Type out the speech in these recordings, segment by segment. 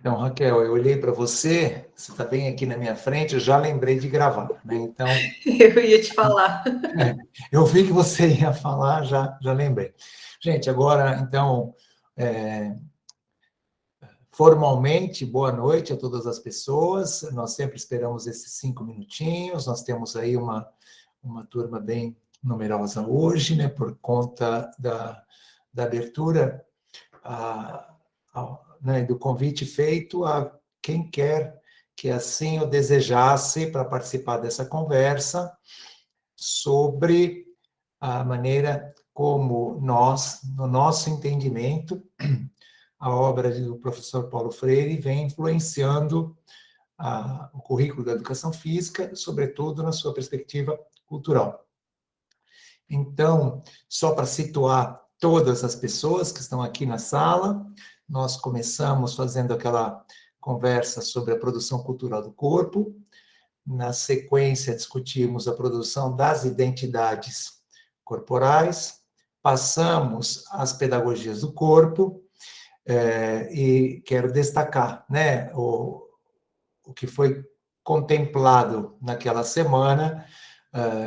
Então, Raquel, eu olhei para você, você está bem aqui na minha frente, eu já lembrei de gravar, né? Então, Eu ia te falar. eu vi que você ia falar, já lembrei. Gente, agora, então, formalmente, boa noite a todas as pessoas. Nós sempre esperamos esses 5 minutinhos. Nós temos aí uma turma bem numerosa hoje, né? Por conta da abertura, né, do convite feito a quem quer que assim o desejasse para participar dessa conversa sobre a maneira como nós, no nosso entendimento, a obra do professor Paulo Freire vem influenciando o currículo da educação física, sobretudo na sua perspectiva cultural. Então, só para situar todas as pessoas que estão aqui na sala, nós começamos fazendo aquela conversa sobre a produção cultural do corpo. Na sequência, discutimos a produção das identidades corporais, passamos às pedagogias do corpo, e quero destacar, né, o que foi contemplado naquela semana,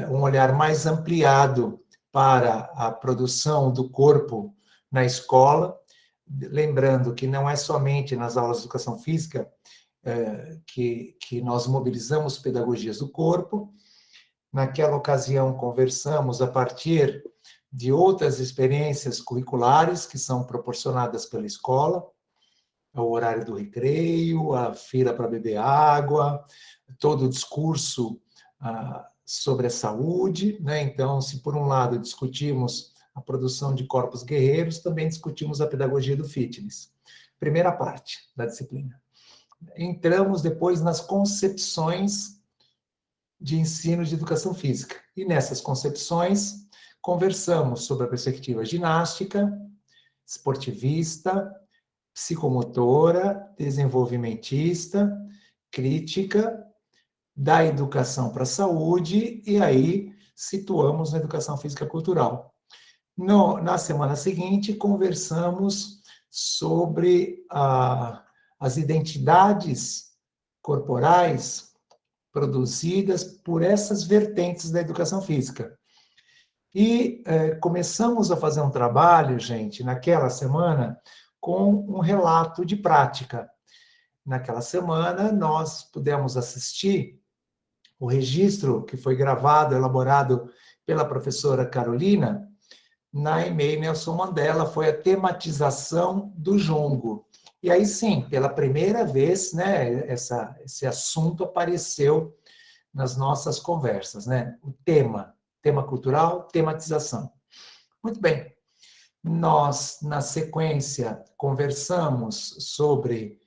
um olhar mais ampliado para a produção do corpo na escola, lembrando que não é somente nas aulas de educação física que nós mobilizamos pedagogias do corpo. Naquela ocasião, conversamos a partir de outras experiências curriculares que são proporcionadas pela escola, o horário do recreio, a fila para beber água, todo o discurso sobre a saúde, né? Então, se por um lado discutimos a produção de corpos guerreiros, também discutimos a pedagogia do fitness. Primeira parte da disciplina. Entramos depois nas concepções de ensino de educação física. E nessas concepções, conversamos sobre a perspectiva ginástica, esportivista, psicomotora, desenvolvimentista, crítica, da educação para a saúde, e aí situamos na educação física cultural. Na semana seguinte, conversamos sobre as identidades corporais produzidas por essas vertentes da educação física. E começamos a fazer um trabalho, gente, naquela semana, com um relato de prática. Naquela semana, nós pudemos assistir o registro que foi gravado, elaborado pela professora Carolina, na EMEI Nelson Mandela, foi a tematização do jongo. E aí sim, pela primeira vez, né, esse assunto apareceu nas nossas conversas, né? O tema cultural, tematização. Muito bem. Nós, na sequência, conversamos sobre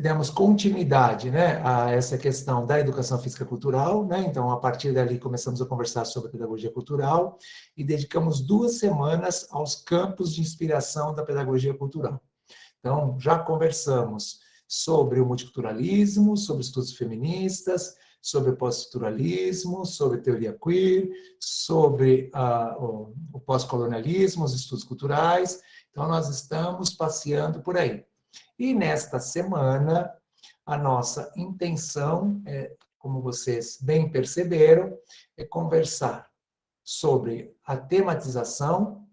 demos continuidade, né, a essa questão da educação física cultural, né? Então, a partir dali, começamos a conversar sobre a pedagogia cultural e dedicamos 2 semanas aos campos de inspiração da pedagogia cultural. Então, já conversamos sobre o multiculturalismo, sobre estudos feministas, sobre o pós-estruturalismo, sobre teoria queer, sobre o pós-colonialismo, os estudos culturais. Então, nós estamos passeando por aí. E nesta semana, a nossa intenção, como vocês bem perceberam, é conversar sobre a tematização,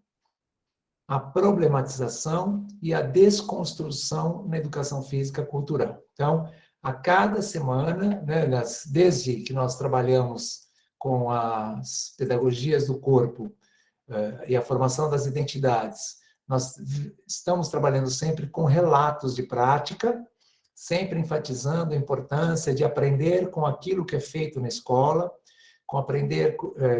a problematização e a desconstrução na educação física cultural. Então, a cada semana, né, desde que nós trabalhamos com as pedagogias do corpo e a formação das identidades, nós estamos trabalhando sempre com relatos de prática, sempre enfatizando a importância de aprender com aquilo que é feito na escola,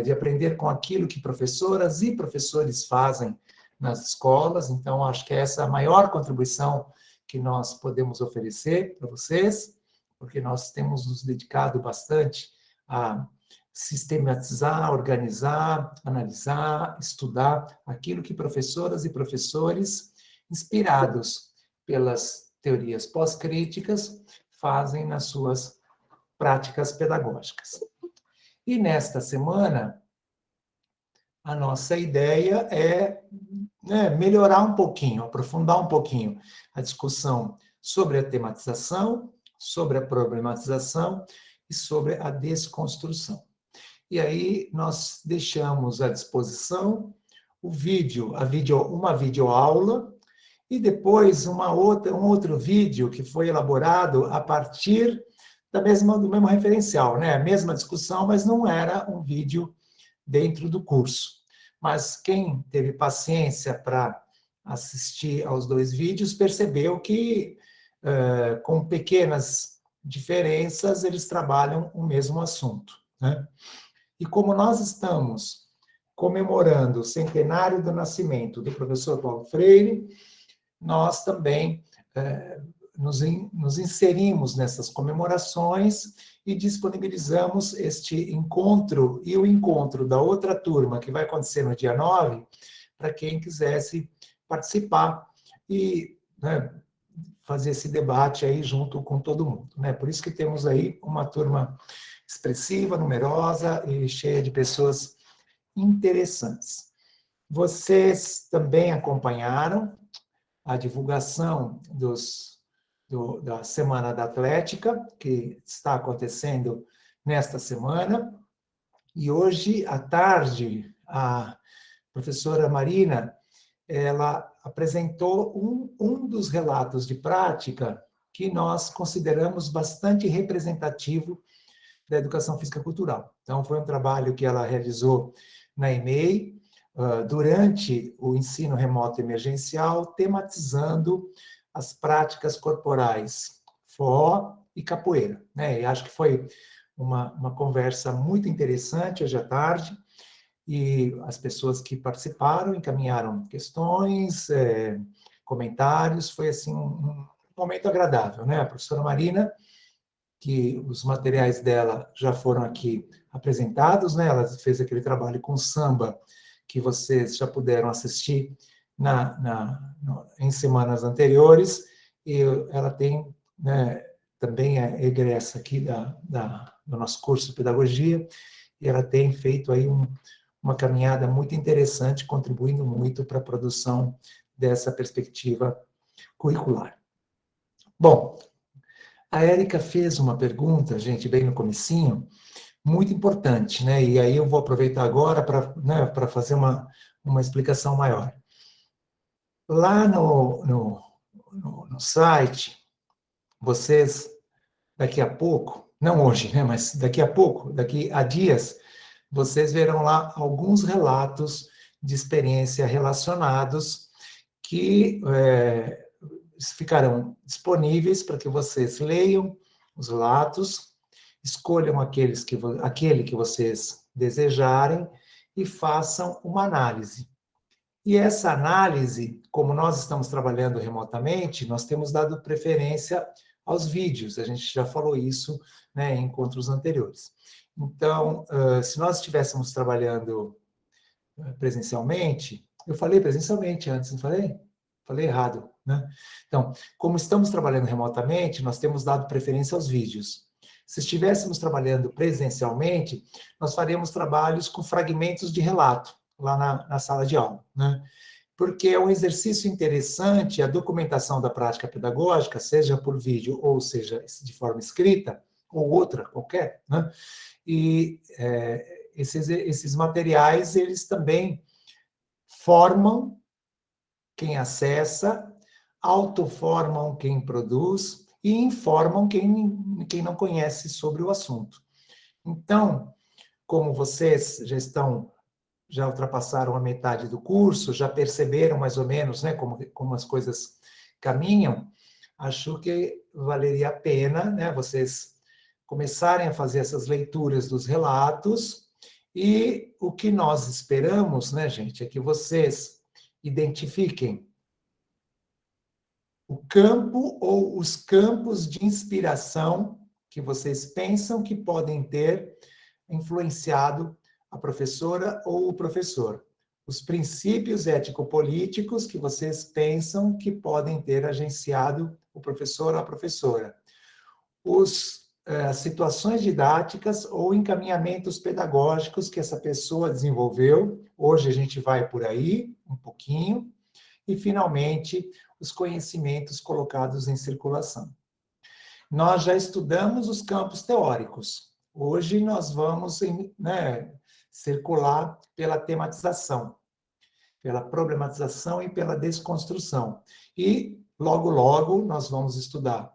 de aprender com aquilo que professoras e professores fazem nas escolas. Então, acho que essa é a maior contribuição que nós podemos oferecer para vocês, porque nós temos nos dedicado bastante a sistematizar, organizar, analisar, estudar aquilo que professoras e professores, inspirados pelas teorias pós-críticas, fazem nas suas práticas pedagógicas. E nesta semana, a nossa ideia é né, melhorar um pouquinho, aprofundar um pouquinho a discussão sobre a tematização, sobre a problematização e sobre a desconstrução. E aí nós deixamos à disposição o vídeo, uma videoaula, e depois um outro vídeo que foi elaborado a partir do mesmo referencial, né? A mesma discussão, mas não era um vídeo dentro do curso. Mas quem teve paciência para assistir aos 2 vídeos percebeu que, com pequenas diferenças, eles trabalham o mesmo assunto, né? E como nós estamos comemorando o centenário do nascimento do professor Paulo Freire, nós também nos inserimos nessas comemorações e disponibilizamos este encontro e o encontro da outra turma, que vai acontecer no dia 9, para quem quisesse participar e, né, fazer esse debate aí junto com todo mundo, né? Por isso que temos aí uma turma expressiva, numerosa e cheia de pessoas interessantes. Vocês também acompanharam a divulgação da Semana da Atlética, que está acontecendo nesta semana, e hoje à tarde a professora Marina, ela apresentou um dos relatos de prática que nós consideramos bastante representativo da educação física cultural. Então, foi um trabalho que ela realizou na EMEI, durante o ensino remoto emergencial, tematizando as práticas corporais, forró e capoeira, né? E acho que foi uma conversa muito interessante hoje à tarde, e as pessoas que participaram encaminharam questões, comentários, foi assim um momento agradável, né? A professora Marina, que os materiais dela já foram aqui apresentados, né? Ela fez aquele trabalho com samba que vocês já puderam assistir em semanas anteriores, e ela tem, né, também é egressa aqui do nosso curso de pedagogia, e ela tem feito aí uma caminhada muito interessante, contribuindo muito para a produção dessa perspectiva curricular. Bom, a Érica fez uma pergunta, gente, bem no comecinho, muito importante, né? E aí eu vou aproveitar agora para, né, para fazer uma explicação maior. Lá no site, vocês, daqui a pouco, não hoje, né, mas daqui a pouco, daqui a dias, vocês verão lá alguns relatos de experiência relacionados que ficarão disponíveis para que vocês leiam os relatos, escolham aquele que vocês desejarem e façam uma análise. E essa análise, como nós estamos trabalhando remotamente, nós temos dado preferência aos vídeos, a gente já falou isso, né, em encontros anteriores. Então, se nós estivéssemos trabalhando presencialmente, eu falei presencialmente antes, não falei? Falei errado, né? Então, como estamos trabalhando remotamente, nós temos dado preferência aos vídeos. Se estivéssemos trabalhando presencialmente, nós faríamos trabalhos com fragmentos de relato, lá na sala de aula, né? Porque é um exercício interessante a documentação da prática pedagógica, seja por vídeo ou seja de forma escrita, ou outra qualquer, né? E esses materiais, eles também formam quem acessa, autoformam quem produz e informam quem não conhece sobre o assunto. Então, como vocês já ultrapassaram a metade do curso, já perceberam mais ou menos, né, como as coisas caminham, acho que valeria a pena, né, vocês começarem a fazer essas leituras dos relatos, e o que nós esperamos, né, gente, é que vocês identifiquem o campo ou os campos de inspiração que vocês pensam que podem ter influenciado a professora ou o professor. Os princípios ético-políticos que vocês pensam que podem ter agenciado o professor ou a professora. Os as situações didáticas ou encaminhamentos pedagógicos que essa pessoa desenvolveu. Hoje a gente vai por aí, um pouquinho. E, finalmente, os conhecimentos colocados em circulação. Nós já estudamos os campos teóricos. Hoje nós vamos circular pela tematização, pela problematização e pela desconstrução. E, logo, logo, nós vamos estudar,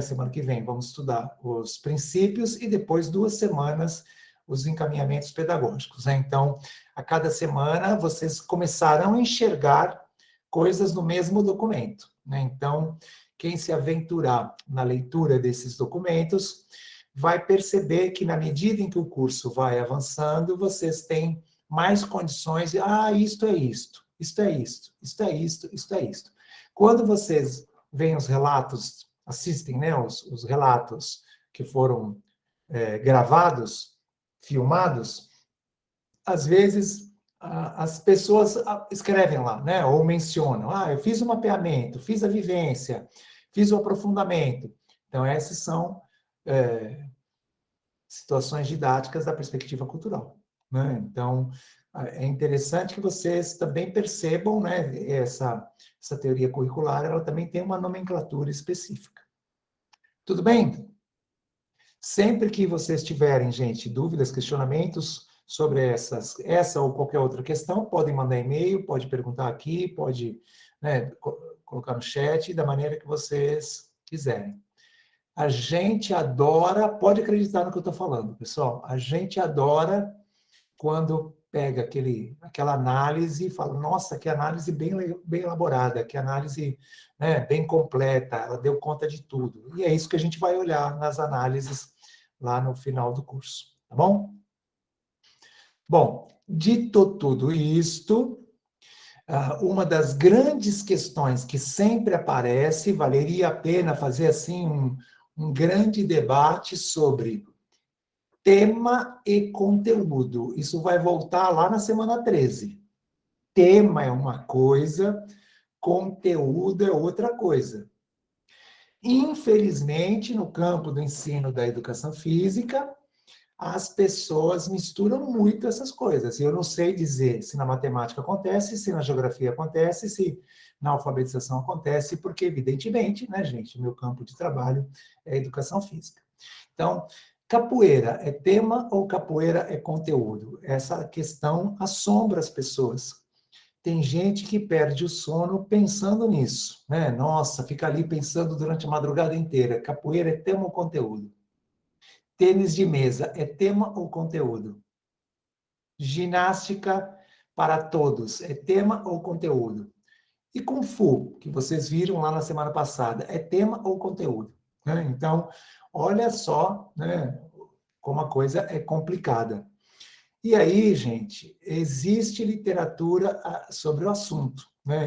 semana que vem, vamos estudar os princípios e depois 2 semanas os encaminhamentos pedagógicos. Então, a cada semana, vocês começarão a enxergar coisas no mesmo documento. Então, quem se aventurar na leitura desses documentos vai perceber que, na medida em que o curso vai avançando, vocês têm mais condições de, isto é isto, isto é isto, isto é isto, isto é isto. Quando vocês veem os relatos, assistem, os relatos que foram gravados, filmados, às vezes as pessoas escrevem lá, ou mencionam, eu fiz o mapeamento, fiz a vivência, fiz o aprofundamento. Então, essas são situações didáticas da perspectiva cultural. Então, é interessante que vocês também percebam, essa teoria curricular, ela também tem uma nomenclatura específica. Tudo bem? Sempre que vocês tiverem, gente, dúvidas, questionamentos sobre essa ou qualquer outra questão, podem mandar e-mail, pode perguntar aqui, pode colocar no chat, da maneira que vocês quiserem. A gente adora, pode acreditar no que eu estou falando, pessoal, a gente adora quando pega aquela análise e fala, nossa, que análise bem elaborada, que análise bem completa, ela deu conta de tudo. E é isso que a gente vai olhar nas análises lá no final do curso, tá bom? Bom, dito tudo isto, uma das grandes questões que sempre aparece, valeria a pena fazer assim um grande debate sobre tema e conteúdo. Isso vai voltar lá na semana 13. Tema é uma coisa, conteúdo é outra coisa. Infelizmente, no campo do ensino da educação física, as pessoas misturam muito essas coisas. Eu não sei dizer se na matemática acontece, se na geografia acontece, se na alfabetização acontece, porque, evidentemente, gente, meu campo de trabalho é educação física. Então, capoeira é tema ou capoeira é conteúdo? Essa questão assombra as pessoas. Tem gente que perde o sono pensando nisso, Nossa, fica ali pensando durante a madrugada inteira. Capoeira é tema ou conteúdo? Tênis de mesa é tema ou conteúdo? Ginástica para todos é tema ou conteúdo? E Kung Fu, que vocês viram lá na semana passada, é tema ou conteúdo? Então, olha só como a coisa é complicada. E aí, gente, existe literatura sobre o assunto.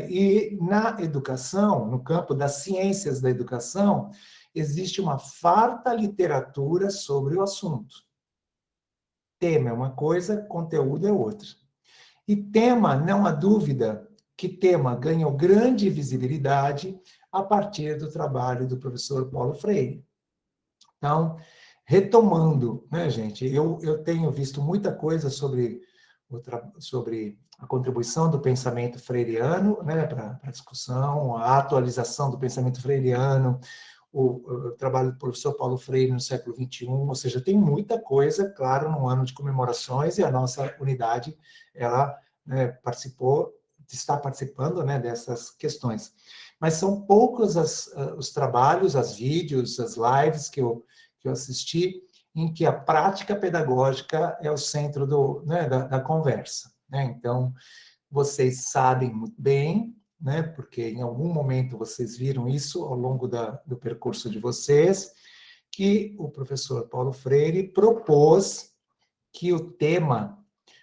E na educação, no campo das ciências da educação, existe uma farta literatura sobre o assunto. Tema é uma coisa, conteúdo é outra. E tema, não há dúvida que tema ganhou grande visibilidade a partir do trabalho do professor Paulo Freire. Então, retomando, gente, eu tenho visto muita coisa sobre a contribuição do pensamento freiriano para a discussão, a atualização do pensamento freiriano, o trabalho do professor Paulo Freire no século XXI, ou seja, tem muita coisa, claro, no ano de comemorações, e a nossa unidade, ela está participando dessas questões. Mas são poucos os trabalhos, as vídeos, as lives que eu assisti, em que a prática pedagógica é o centro da conversa. Então, vocês sabem muito bem, porque em algum momento vocês viram isso ao longo do percurso de vocês, que o professor Paulo Freire propôs que o tema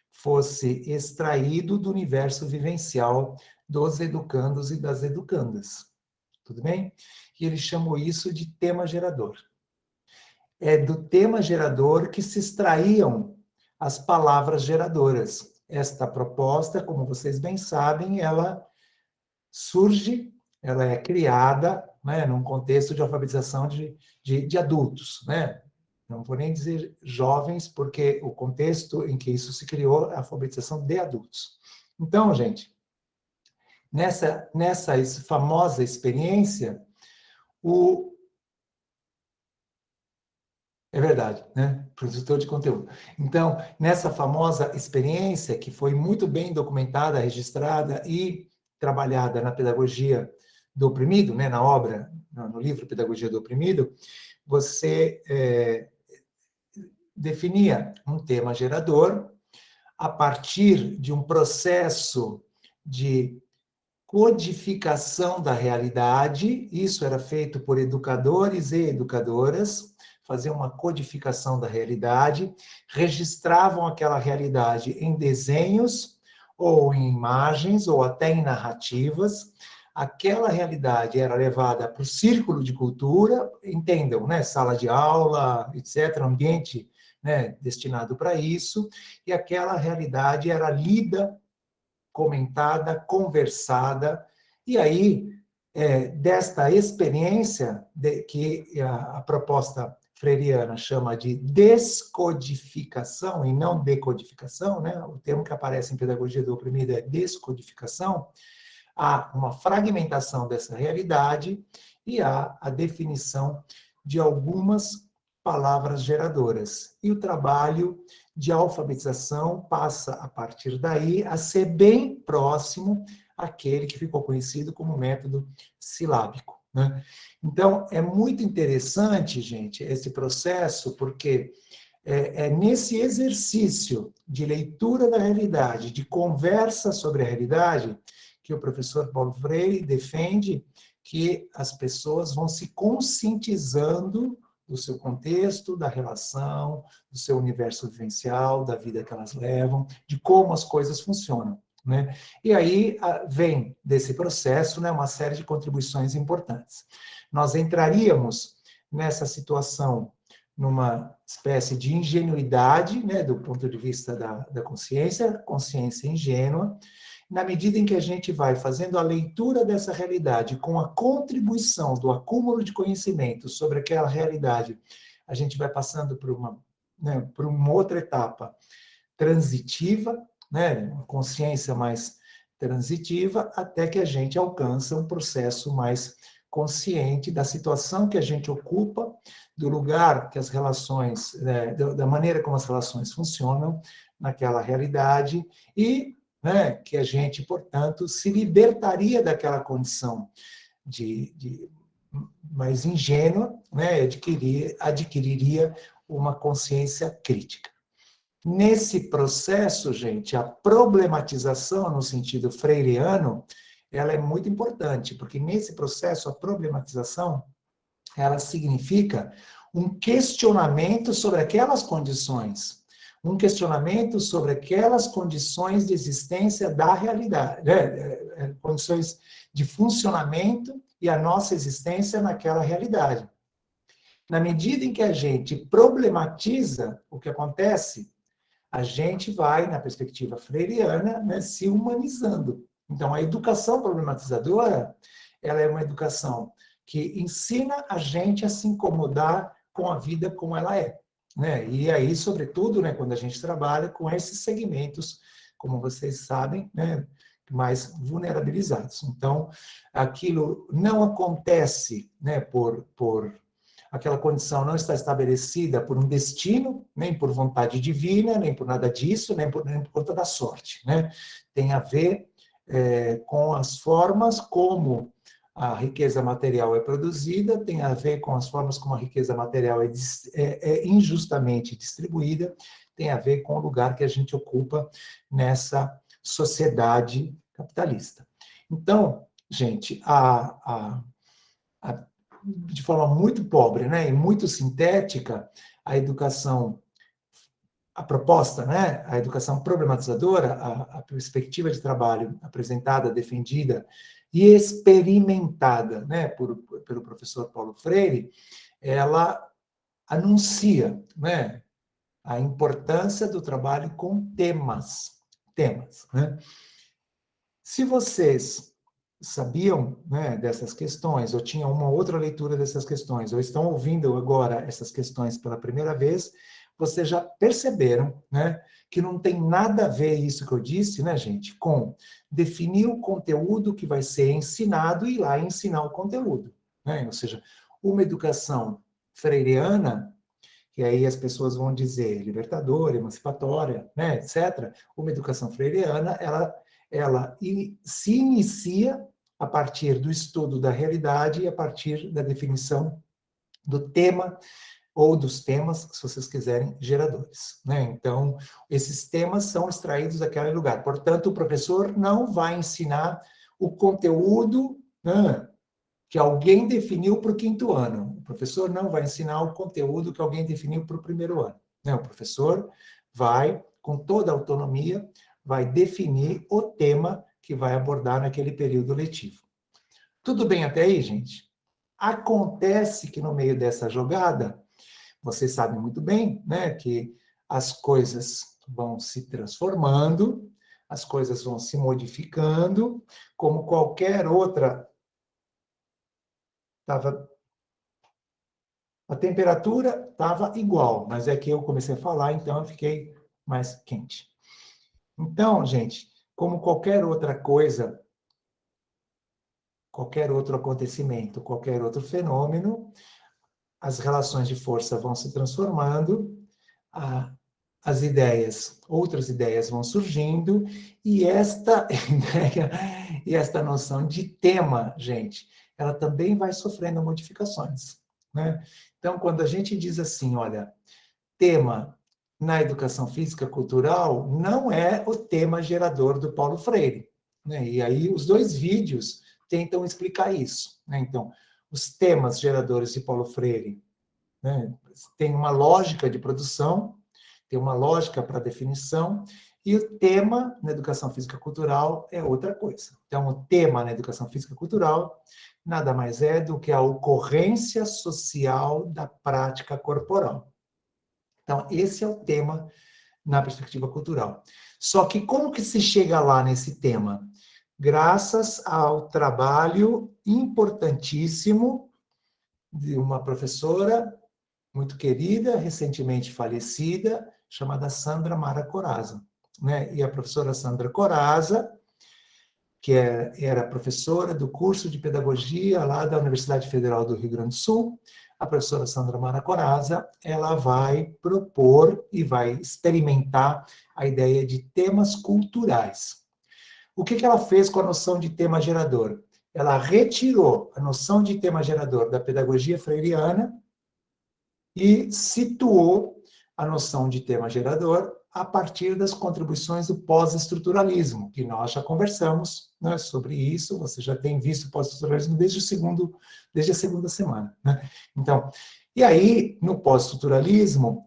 fosse extraído do universo vivencial dos educandos e das educandas. Tudo bem? E ele chamou isso de tema gerador. É do tema gerador que se extraíam as palavras geradoras. Esta proposta, como vocês bem sabem, ela surge, ela é criada num contexto de alfabetização de adultos, não vou nem dizer jovens, porque o contexto em que isso se criou é a alfabetização de adultos. Então, gente, nessa famosa experiência, é verdade, né? Produtor de conteúdo. Então, nessa famosa experiência, que foi muito bem documentada, registrada e trabalhada na pedagogia do oprimido, né? Na obra, no livro Pedagogia do Oprimido, você definia um tema gerador a partir de um processo de codificação da realidade. Isso era feito por educadores e educadoras, faziam uma codificação da realidade, registravam aquela realidade em desenhos, ou em imagens, ou até em narrativas. Aquela realidade era levada para o círculo de cultura, entendam, né? Sala de aula, etc., ambiente, né, destinado para isso, e aquela realidade era lida, comentada, conversada, e aí, desta experiência, que a proposta freiriana chama de descodificação, e não decodificação, né? O termo que aparece em Pedagogia do Oprimido é descodificação, há uma fragmentação dessa realidade e há a definição de algumas palavras geradoras. E o trabalho de alfabetização passa, a partir daí, a ser bem próximo àquele que ficou conhecido como método silábico, né? Então, é muito interessante, gente, esse processo, porque é nesse exercício de leitura da realidade, de conversa sobre a realidade, que o professor Paulo Freire defende que as pessoas vão se conscientizando do seu contexto, da relação, do seu universo vivencial, da vida que elas levam, de como as coisas funcionam, né? E aí vem desse processo, né, uma série de contribuições importantes. Nós entraríamos nessa situação numa espécie de ingenuidade, né, do ponto de vista da consciência ingênua, na medida em que a gente vai fazendo a leitura dessa realidade com a contribuição do acúmulo de conhecimento sobre aquela realidade, a gente vai passando por por uma outra etapa transitiva, né, uma consciência mais transitiva, até que a gente alcança um processo mais consciente da situação que a gente ocupa, do lugar que as relações, né, da maneira como as relações funcionam naquela realidade e, né, que a gente, portanto, se libertaria daquela condição de mais ingênua, né, adquiriria uma consciência crítica. Nesse processo, gente, a problematização no sentido freiriano, ela é muito importante, porque nesse processo a problematização, ela significa um questionamento sobre aquelas condições, um questionamento sobre aquelas condições de existência da realidade, né? Condições de funcionamento e a nossa existência naquela realidade. Na medida em que a gente problematiza o que acontece, a gente vai, na perspectiva freiriana, né, se humanizando. Então, a educação problematizadora, ela é uma educação que ensina a gente a se incomodar com a vida como ela é, né? E aí, sobretudo, né, quando a gente trabalha com esses segmentos, como vocês sabem, né, mais vulnerabilizados. Então, aquilo não acontece, né, aquela condição não está estabelecida por um destino, nem por vontade divina, nem por nada disso, nem por conta da sorte, né? Tem a ver com as formas como a riqueza material é produzida, tem a ver com as formas como a riqueza material é injustamente distribuída, tem a ver com o lugar que a gente ocupa nessa sociedade capitalista. Então, gente, de forma muito pobre, né, e muito sintética, a educação, a proposta, né, a educação problematizadora, a perspectiva de trabalho apresentada, defendida e experimentada, né, pelo professor Paulo Freire, ela anuncia, né, a importância do trabalho com temas, né? Se vocês sabiam, né, dessas questões, ou tinham uma outra leitura dessas questões, ou estão ouvindo agora essas questões pela primeira vez, vocês já perceberam, né, que não tem nada a ver isso que eu disse, né, gente, com definir o conteúdo que vai ser ensinado e ir lá ensinar o conteúdo, né? Ou seja, uma educação freiriana, que aí as pessoas vão dizer libertadora, emancipatória, né, etc. Uma educação freiriana, ela se inicia a partir do estudo da realidade e a partir da definição do tema ou dos temas, se vocês quiserem, geradores, né? Então, esses temas são extraídos daquele lugar. Portanto, o professor não vai ensinar o conteúdo, né, que alguém definiu para o quinto ano. O professor não vai ensinar o conteúdo que alguém definiu para o primeiro ano, né? O professor vai, com toda a autonomia, vai definir o tema que vai abordar naquele período letivo. Tudo bem até aí, gente? Acontece que no meio dessa jogada, vocês sabem muito bem, né, que as coisas vão se transformando, as coisas vão se modificando, como qualquer outra. A temperatura estava igual, mas é que eu comecei a falar, então eu fiquei mais quente. Então, gente, como qualquer outra coisa, qualquer outro acontecimento, qualquer outro fenômeno, as relações de força vão se transformando, as ideias, outras ideias vão surgindo, e esta ideia, e esta noção de tema, gente, ela também vai sofrendo modificações, né? Então, quando a gente diz assim, olha, tema na educação física cultural não é o tema gerador do Paulo Freire, né? E aí os dois vídeos tentam explicar isso, né? Então, os temas geradores de Paulo Freire, né, tem uma lógica de produção, tem uma lógica para definição, e o tema na educação física cultural é outra coisa. Então, o tema na educação física cultural nada mais é do que a ocorrência social da prática corporal. Então, esse é o tema na perspectiva cultural. Só que como que se chega lá nesse tema? Graças ao trabalho importantíssimo de uma professora muito querida, recentemente falecida, chamada Sandra Mara Corazza, né? E a professora Sandra Corazza, que era professora do curso de pedagogia lá da Universidade Federal do Rio Grande do Sul, a professora Sandra Mara Corazza, ela vai propor e vai experimentar a ideia de temas culturais. O que ela fez com a noção de tema gerador? Ela retirou a noção de tema gerador da pedagogia freiriana e situou a noção de tema gerador a partir das contribuições do pós-estruturalismo, que nós já conversamos, né, sobre isso, você já tem visto o pós-estruturalismo desde a segunda semana, né? Então, e aí, no pós-estruturalismo,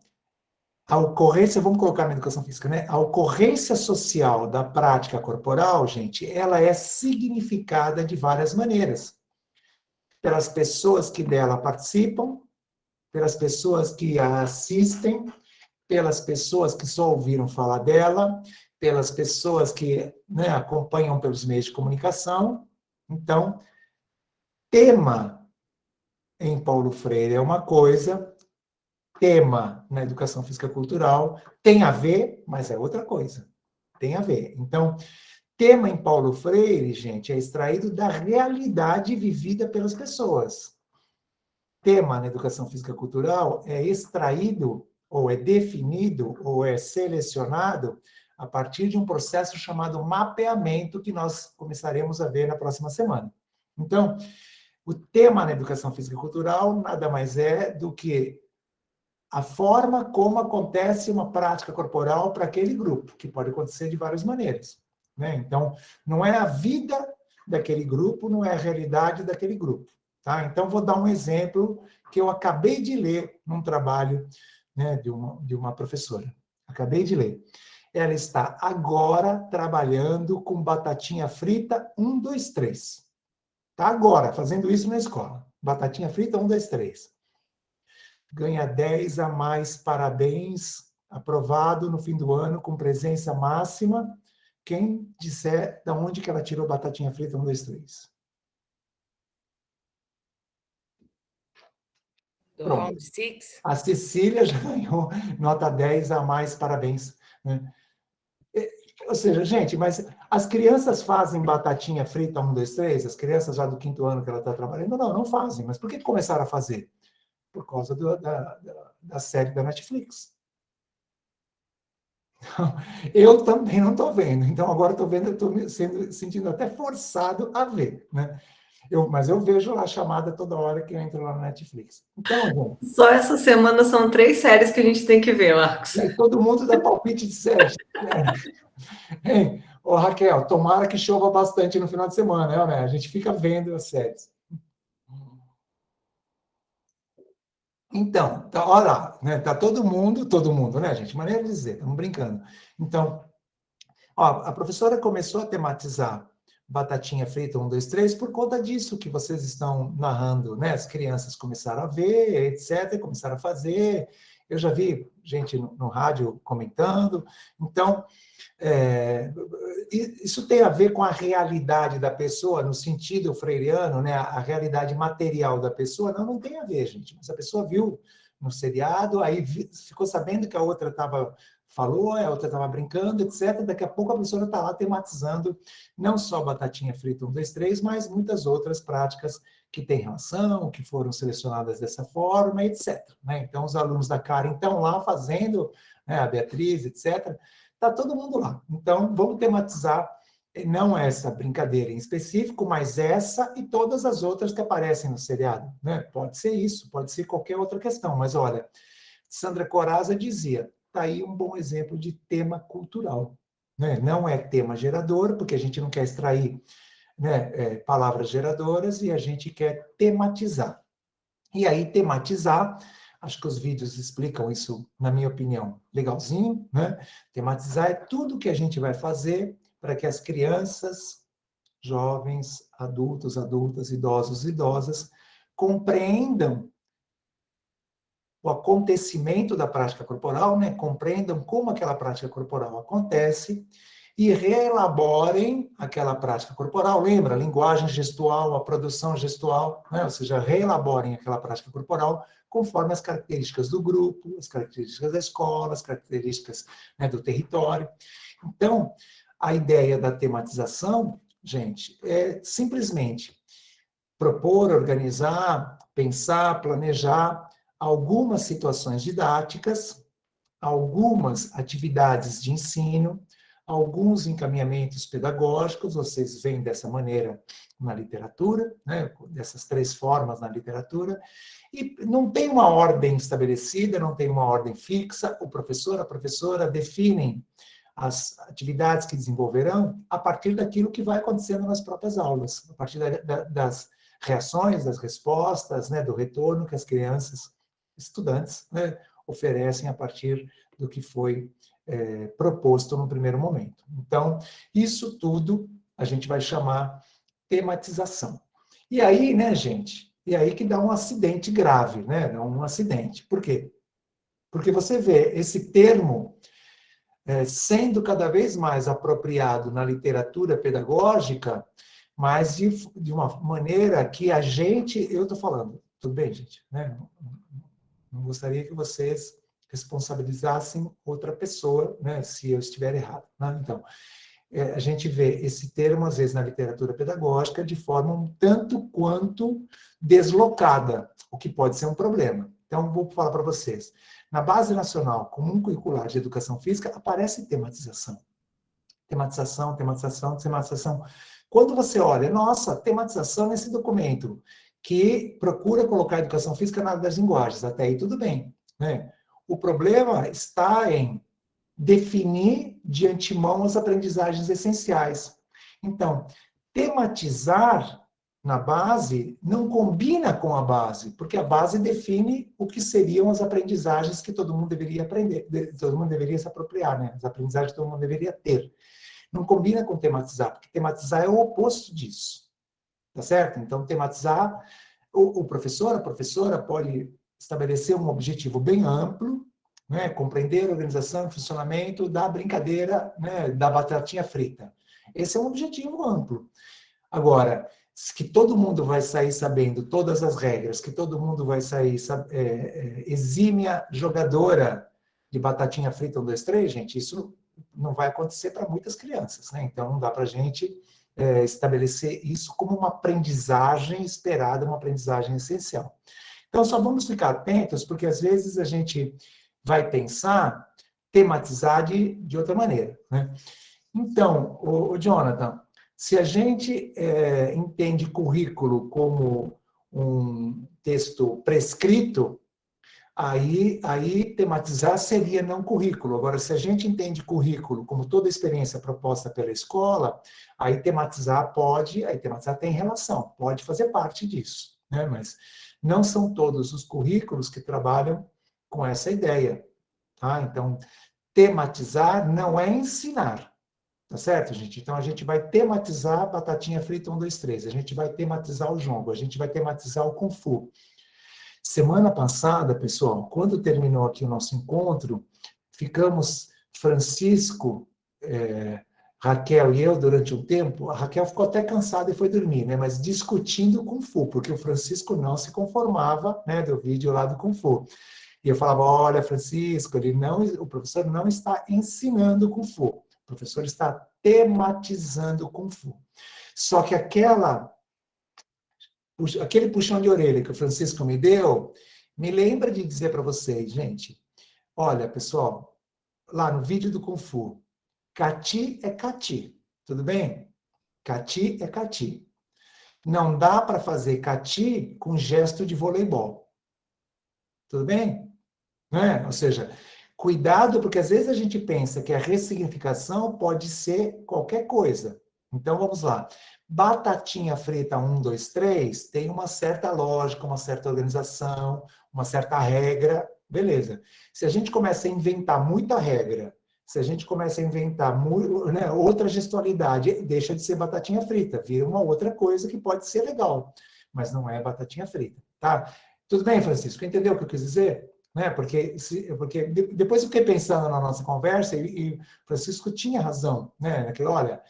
a ocorrência, vamos colocar na educação física, né? A ocorrência social da prática corporal, gente, ela é significada de várias maneiras. Pelas pessoas que dela participam, pelas pessoas que a assistem, pelas pessoas que só ouviram falar dela, pelas pessoas que, né, acompanham pelos meios de comunicação. Então, tema em Paulo Freire é uma coisa, tema na educação física cultural tem a ver, mas é outra coisa. Tem a ver. Então, tema em Paulo Freire, gente, é extraído da realidade vivida pelas pessoas. Tema na educação física cultural é extraído, ou é definido, ou é selecionado a partir de um processo chamado mapeamento, que nós começaremos a ver na próxima semana. Então, o tema na educação física cultural nada mais é do que a forma como acontece uma prática corporal para aquele grupo, que pode acontecer de várias maneiras, né? Então, não é a vida daquele grupo, não é a realidade daquele grupo, tá? Então, vou dar um exemplo que eu acabei de ler num trabalho, né, de uma professora. Acabei de ler. Ela está agora trabalhando com batatinha frita 1, 2, 3. Está agora fazendo isso na escola. Batatinha frita 1, 2, 3. Ganha 10 a mais, parabéns, aprovado no fim do ano, com presença máxima. quem disser de onde que ela tirou batatinha frita, 1, 2, 3. Do Pronto. Round Six. A Cecília já ganhou nota 10 a mais, parabéns. Né? Ou seja, gente, mas as crianças fazem batatinha frita 1, 2, 3? As crianças já do 5º ano que ela está trabalhando? Não, não fazem. Mas por que começaram a fazer? Por causa da série da Netflix. Eu também não estou vendo. Então, agora estou vendo, estou me sentindo até forçado a ver. Né? Mas eu vejo lá a chamada toda hora que eu entro lá na Netflix. Então, bom, só essa semana são 3 séries que a gente tem que ver, Marcos. E todo mundo dá palpite de série. Hein? Ô, Raquel, tomara que chova bastante no final de semana, né? A gente fica vendo as séries. Então, tá, olha lá, né? Tá todo mundo, né, gente? Maneira de dizer, estamos brincando. Então, ó, a professora começou a tematizar batatinha frita 1, 2, 3 por conta disso que vocês estão narrando, né? As crianças começaram a ver, etc., começaram a fazer. Eu já vi gente no rádio comentando. Então, isso tem a ver com a realidade da pessoa, no sentido freiriano, né? A realidade material da pessoa. Não tem a ver, gente. Mas a pessoa viu no seriado, aí ficou sabendo que a outra falou, a outra estava brincando, etc. Daqui a pouco a professora está lá tematizando não só batatinha frita 1, 2, 3, mas muitas outras práticas que têm relação, que foram selecionadas dessa forma, etc. Né? Então, os alunos da Karen estão lá fazendo, né, a Beatriz, etc., está todo mundo lá. Então, vamos tematizar, não essa brincadeira em específico, mas essa e todas as outras que aparecem no seriado. Né? Pode ser isso, pode ser qualquer outra questão. Mas, olha, Sandra Coraza dizia, está aí um bom exemplo de tema cultural. Né? Não é tema gerador, porque a gente não quer extrair, né, palavras geradoras, e a gente quer tematizar. E aí, tematizar, acho que os vídeos explicam isso, na minha opinião, legalzinho, né? Tematizar é tudo que a gente vai fazer para que as crianças, jovens, adultos, adultas, idosos, idosas, compreendam o acontecimento da prática corporal, né? Compreendam como aquela prática corporal acontece e reelaborem aquela prática corporal. Lembra? A linguagem gestual, a produção gestual, né? Ou seja, reelaborem aquela prática corporal conforme as características do grupo, as características da escola, as características, né, do território. Então, a ideia da tematização, gente, é simplesmente propor, organizar, pensar, planejar algumas situações didáticas, algumas atividades de ensino, alguns encaminhamentos pedagógicos, vocês veem dessa maneira na literatura, né, dessas 3 formas na literatura, e não tem uma ordem estabelecida, não tem uma ordem fixa, o professor, a professora definem as atividades que desenvolverão a partir daquilo que vai acontecendo nas próprias aulas, a partir das reações, das respostas, né, do retorno que as crianças, estudantes, né, oferecem a partir do que foi proposto no primeiro momento. Então, isso tudo a gente vai chamar tematização. E aí, né, gente, e aí que dá um acidente grave, né, dá um acidente. Por quê? Porque você vê esse termo sendo cada vez mais apropriado na literatura pedagógica, mas de uma maneira que a gente, eu estou falando, tudo bem, gente? Né? Não gostaria que vocês responsabilizassem outra pessoa, né, se eu estiver errado. Né? Então, a gente vê esse termo, às vezes, na literatura pedagógica, de forma um tanto quanto deslocada, o que pode ser um problema. Então, vou falar para vocês. Na Base Nacional Comum Curricular de Educação Física, aparece tematização. Tematização, tematização, tematização. Quando você olha, nossa, tematização nesse documento, que procura colocar a educação física na área das linguagens, até aí tudo bem. Né? O problema está em definir de antemão as aprendizagens essenciais. Então, tematizar na base não combina com a base, porque a base define o que seriam as aprendizagens que todo mundo deveria aprender, todo mundo deveria se apropriar, né? As aprendizagens que todo mundo deveria ter. Não combina com tematizar, porque tematizar é o oposto disso. Tá certo? Então, tematizar, o professor, a professora pode estabelecer um objetivo bem amplo, né? Compreender a organização e funcionamento da brincadeira, né? Da batatinha frita. Esse é um objetivo amplo. Agora, que todo mundo vai sair sabendo todas as regras, que todo mundo vai sair exímia jogadora de batatinha frita 1, 2, 3, gente, isso não vai acontecer para muitas crianças, né? Então, não dá para a gente estabelecer isso como uma aprendizagem esperada, uma aprendizagem essencial. Então, só vamos ficar atentos, porque às vezes a gente vai pensar, tematizar de outra maneira, né? Então, o Jonathan, se a gente entende currículo como um texto prescrito, aí tematizar seria não currículo. Agora, se a gente entende currículo como toda experiência proposta pela escola, aí tematizar tem relação, pode fazer parte disso, né? Mas não são todos os currículos que trabalham com essa ideia, tá? Então, tematizar não é ensinar. Tá certo, gente? Então, a gente vai tematizar a batatinha frita 1, 2, 3. A gente vai tematizar o jongo. A gente vai tematizar o Kung Fu. Semana passada, pessoal, quando terminou aqui o nosso encontro, ficamos, Francisco, Raquel e eu, durante um tempo, a Raquel ficou até cansada e foi dormir, né? Mas discutindo Kung Fu, porque o Francisco não se conformava, né, do vídeo lá do Kung Fu. E eu falava, olha, Francisco, o professor não está ensinando Kung Fu. O professor está tematizando o Kung Fu. Só que aquele puxão de orelha que o Francisco me deu, me lembra de dizer para vocês, gente, olha, pessoal, lá no vídeo do Kung Fu, Cati é Cati, tudo bem? Cati é Cati. Não dá para fazer Cati com gesto de voleibol. Tudo bem? Né? Ou seja, cuidado, porque às vezes a gente pensa que a ressignificação pode ser qualquer coisa. Então, vamos lá. Batatinha frita 1, 2, 3 tem uma certa lógica, uma certa organização, uma certa regra, beleza. Se a gente começa a inventar muita regra, se a gente começa a inventar né, outra gestualidade, deixa de ser batatinha frita, vira uma outra coisa que pode ser legal, mas não é batatinha frita, tá? Tudo bem, Francisco? Entendeu o que eu quis dizer? Né? Porque depois eu fiquei pensando na nossa conversa e Francisco tinha razão, né? Que, olha,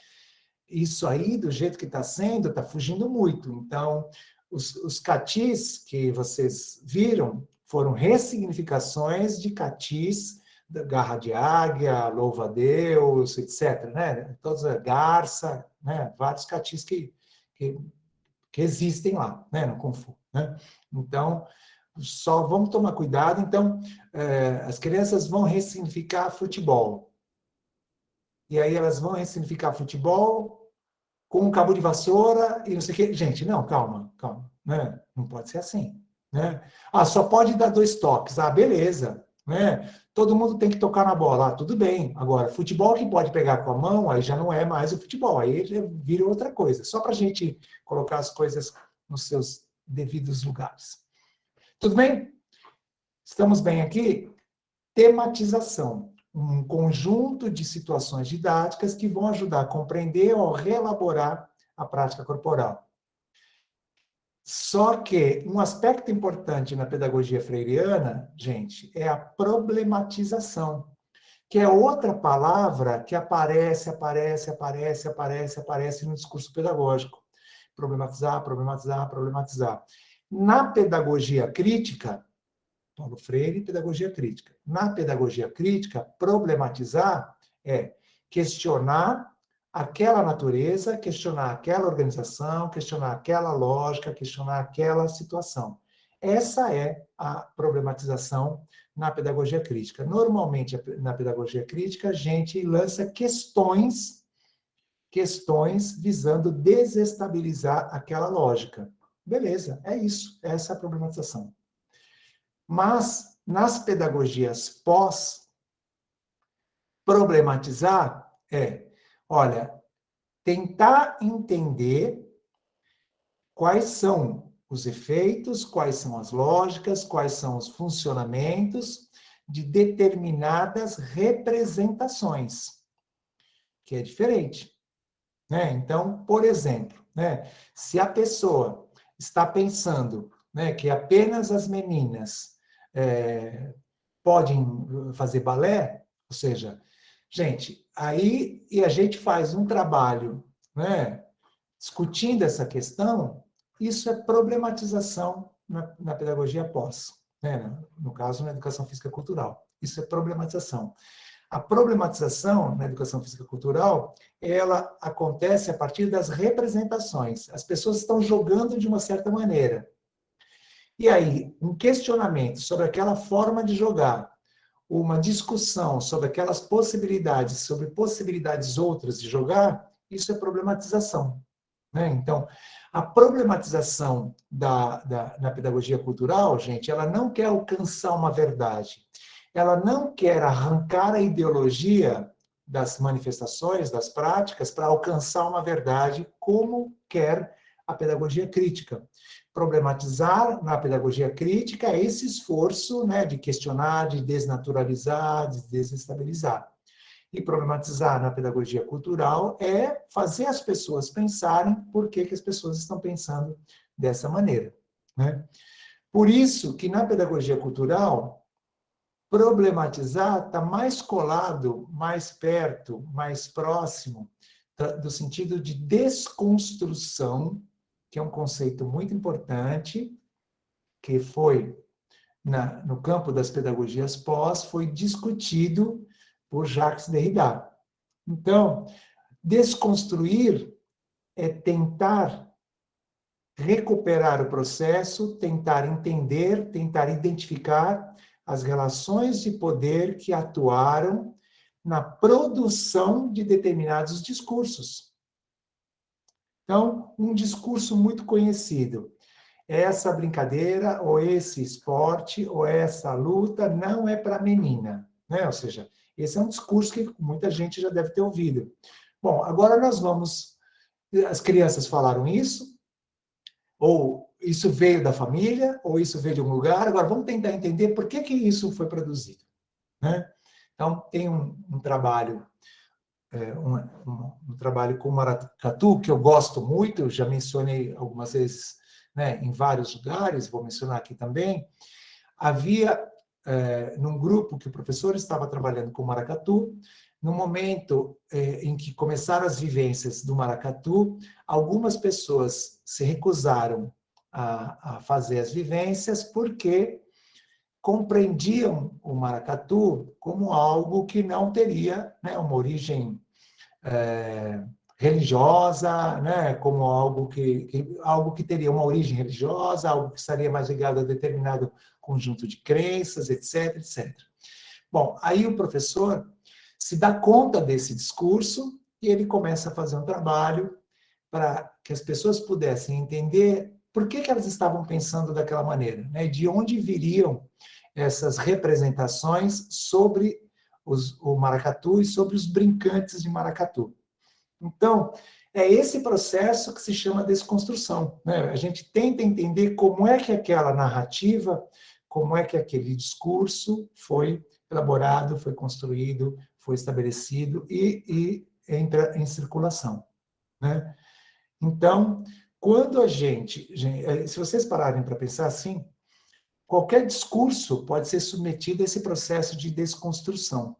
isso aí, do jeito que está sendo, está fugindo muito. Então, os catis que vocês viram foram ressignificações de catis, da garra de águia, louva a Deus, etc. Né? Todas a garça, né? Vários catis que existem lá, né? No Kung Fu. Né? Então, só vamos tomar cuidado. Então, as crianças vão ressignificar futebol. E aí elas vão ressignificar futebol com um cabo de vassoura e não sei o quê. Gente, não, calma, calma. Né? Não pode ser assim. Né? Ah, só pode dar 2 toques. Ah, beleza. Né? Todo mundo tem que tocar na bola. Ah, tudo bem. Agora, futebol que pode pegar com a mão, aí já não é mais o futebol. Aí já vira outra coisa. Só para a gente colocar as coisas nos seus devidos lugares. Tudo bem? Estamos bem aqui? Tematização. Um conjunto de situações didáticas que vão ajudar a compreender ou reelaborar a prática corporal. Só que um aspecto importante na pedagogia freiriana, gente, é a problematização, que é outra palavra que aparece no discurso pedagógico. Problematizar, problematizar, problematizar. Na pedagogia crítica, Paulo Freire, pedagogia crítica. Na pedagogia crítica, problematizar é questionar aquela natureza, questionar aquela organização, questionar aquela lógica, questionar aquela situação. Essa é a problematização na pedagogia crítica. Normalmente, na pedagogia crítica, a gente lança questões visando desestabilizar aquela lógica. Beleza, é isso, essa é a problematização. Mas, nas pedagogias pós-problematizar olha, tentar entender quais são os efeitos, quais são as lógicas, quais são os funcionamentos de determinadas representações, que é diferente. Né? Então, por exemplo, né, se a pessoa está pensando, né, que apenas as meninas podem fazer balé, ou seja, gente, aí e a gente faz um trabalho, né, discutindo essa questão, isso é problematização na pedagogia pós, né, no caso, na educação física cultural. Isso é problematização. A problematização na educação física cultural, ela acontece a partir das representações. As pessoas estão jogando de uma certa maneira. E aí, um questionamento sobre aquela forma de jogar, uma discussão sobre aquelas possibilidades, sobre possibilidades outras de jogar, isso é problematização. Né? Então, a problematização na pedagogia cultural, gente, ela não quer alcançar uma verdade. Ela não quer arrancar a ideologia das manifestações, das práticas, para alcançar uma verdade, como quer a pedagogia crítica. Problematizar na pedagogia crítica é esse esforço, né, de questionar, de desnaturalizar, de desestabilizar. E problematizar na pedagogia cultural é fazer as pessoas pensarem por que as pessoas estão pensando dessa maneira. Né? Por isso que na pedagogia cultural, problematizar está mais colado, mais perto, mais próximo do sentido de desconstrução, que é um conceito muito importante, que foi, no campo das pedagogias pós, foi discutido por Jacques Derrida. Então, desconstruir é tentar recuperar o processo, tentar entender, tentar identificar as relações de poder que atuaram na produção de determinados discursos. Então, um discurso muito conhecido. Essa brincadeira, ou esse esporte, ou essa luta não é para menina. Né? Ou seja, esse é um discurso que muita gente já deve ter ouvido. Bom, agora nós vamos... As crianças falaram isso, ou isso veio da família, ou isso veio de um lugar. Agora, vamos tentar entender por que isso foi produzido. Né? Então, tem um trabalho, um trabalho com maracatu, que eu gosto muito, já mencionei algumas vezes, né, em vários lugares, vou mencionar aqui também. Havia, num grupo que o professor estava trabalhando com maracatu, no momento em que começaram as vivências do maracatu, algumas pessoas se recusaram a fazer as vivências porque compreendiam o maracatu como algo que não teria, né, uma origem religiosa, né, como algo que teria uma origem religiosa, algo que estaria mais ligado a determinado conjunto de crenças, etc, etc. Bom, aí o professor se dá conta desse discurso e ele começa a fazer um trabalho para que as pessoas pudessem entender por que elas estavam pensando daquela maneira, né? De onde viriam essas representações sobre o maracatu e sobre os brincantes de maracatu. Então, é esse processo que se chama desconstrução. Né? A gente tenta entender como é que aquela narrativa, como é que aquele discurso foi elaborado, foi construído, foi estabelecido e entra em circulação. Né? Então, quando a gente, se vocês pararem para pensar assim, qualquer discurso pode ser submetido a esse processo de desconstrução.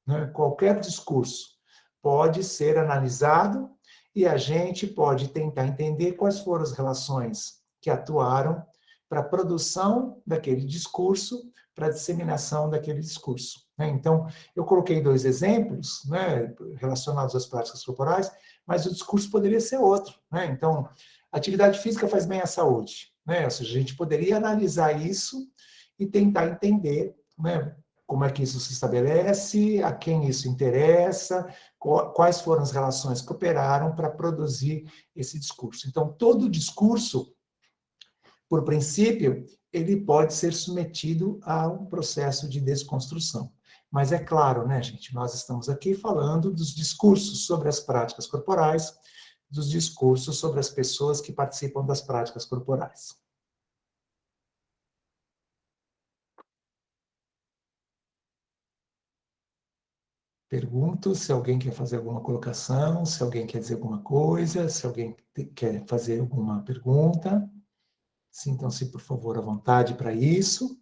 Né? Qualquer discurso pode ser analisado e a gente pode tentar entender quais foram as relações que atuaram para a produção daquele discurso, para a disseminação daquele discurso. Né? Então, eu coloquei 2 exemplos, né, relacionados às práticas corporais, mas o discurso poderia ser outro. Né? Então, atividade física faz bem à saúde. Né? Ou seja, a gente poderia analisar isso e tentar entender, né, como é que isso se estabelece, a quem isso interessa, quais foram as relações que operaram para produzir esse discurso. Então, todo discurso, por princípio, ele pode ser submetido a um processo de desconstrução. Mas é claro, né, gente, nós estamos aqui falando dos discursos sobre as práticas corporais, dos discursos sobre as pessoas que participam das práticas corporais. Pergunto se alguém quer fazer alguma colocação, se alguém quer dizer alguma coisa, se alguém quer fazer alguma pergunta. Sintam-se, por favor, à vontade para isso.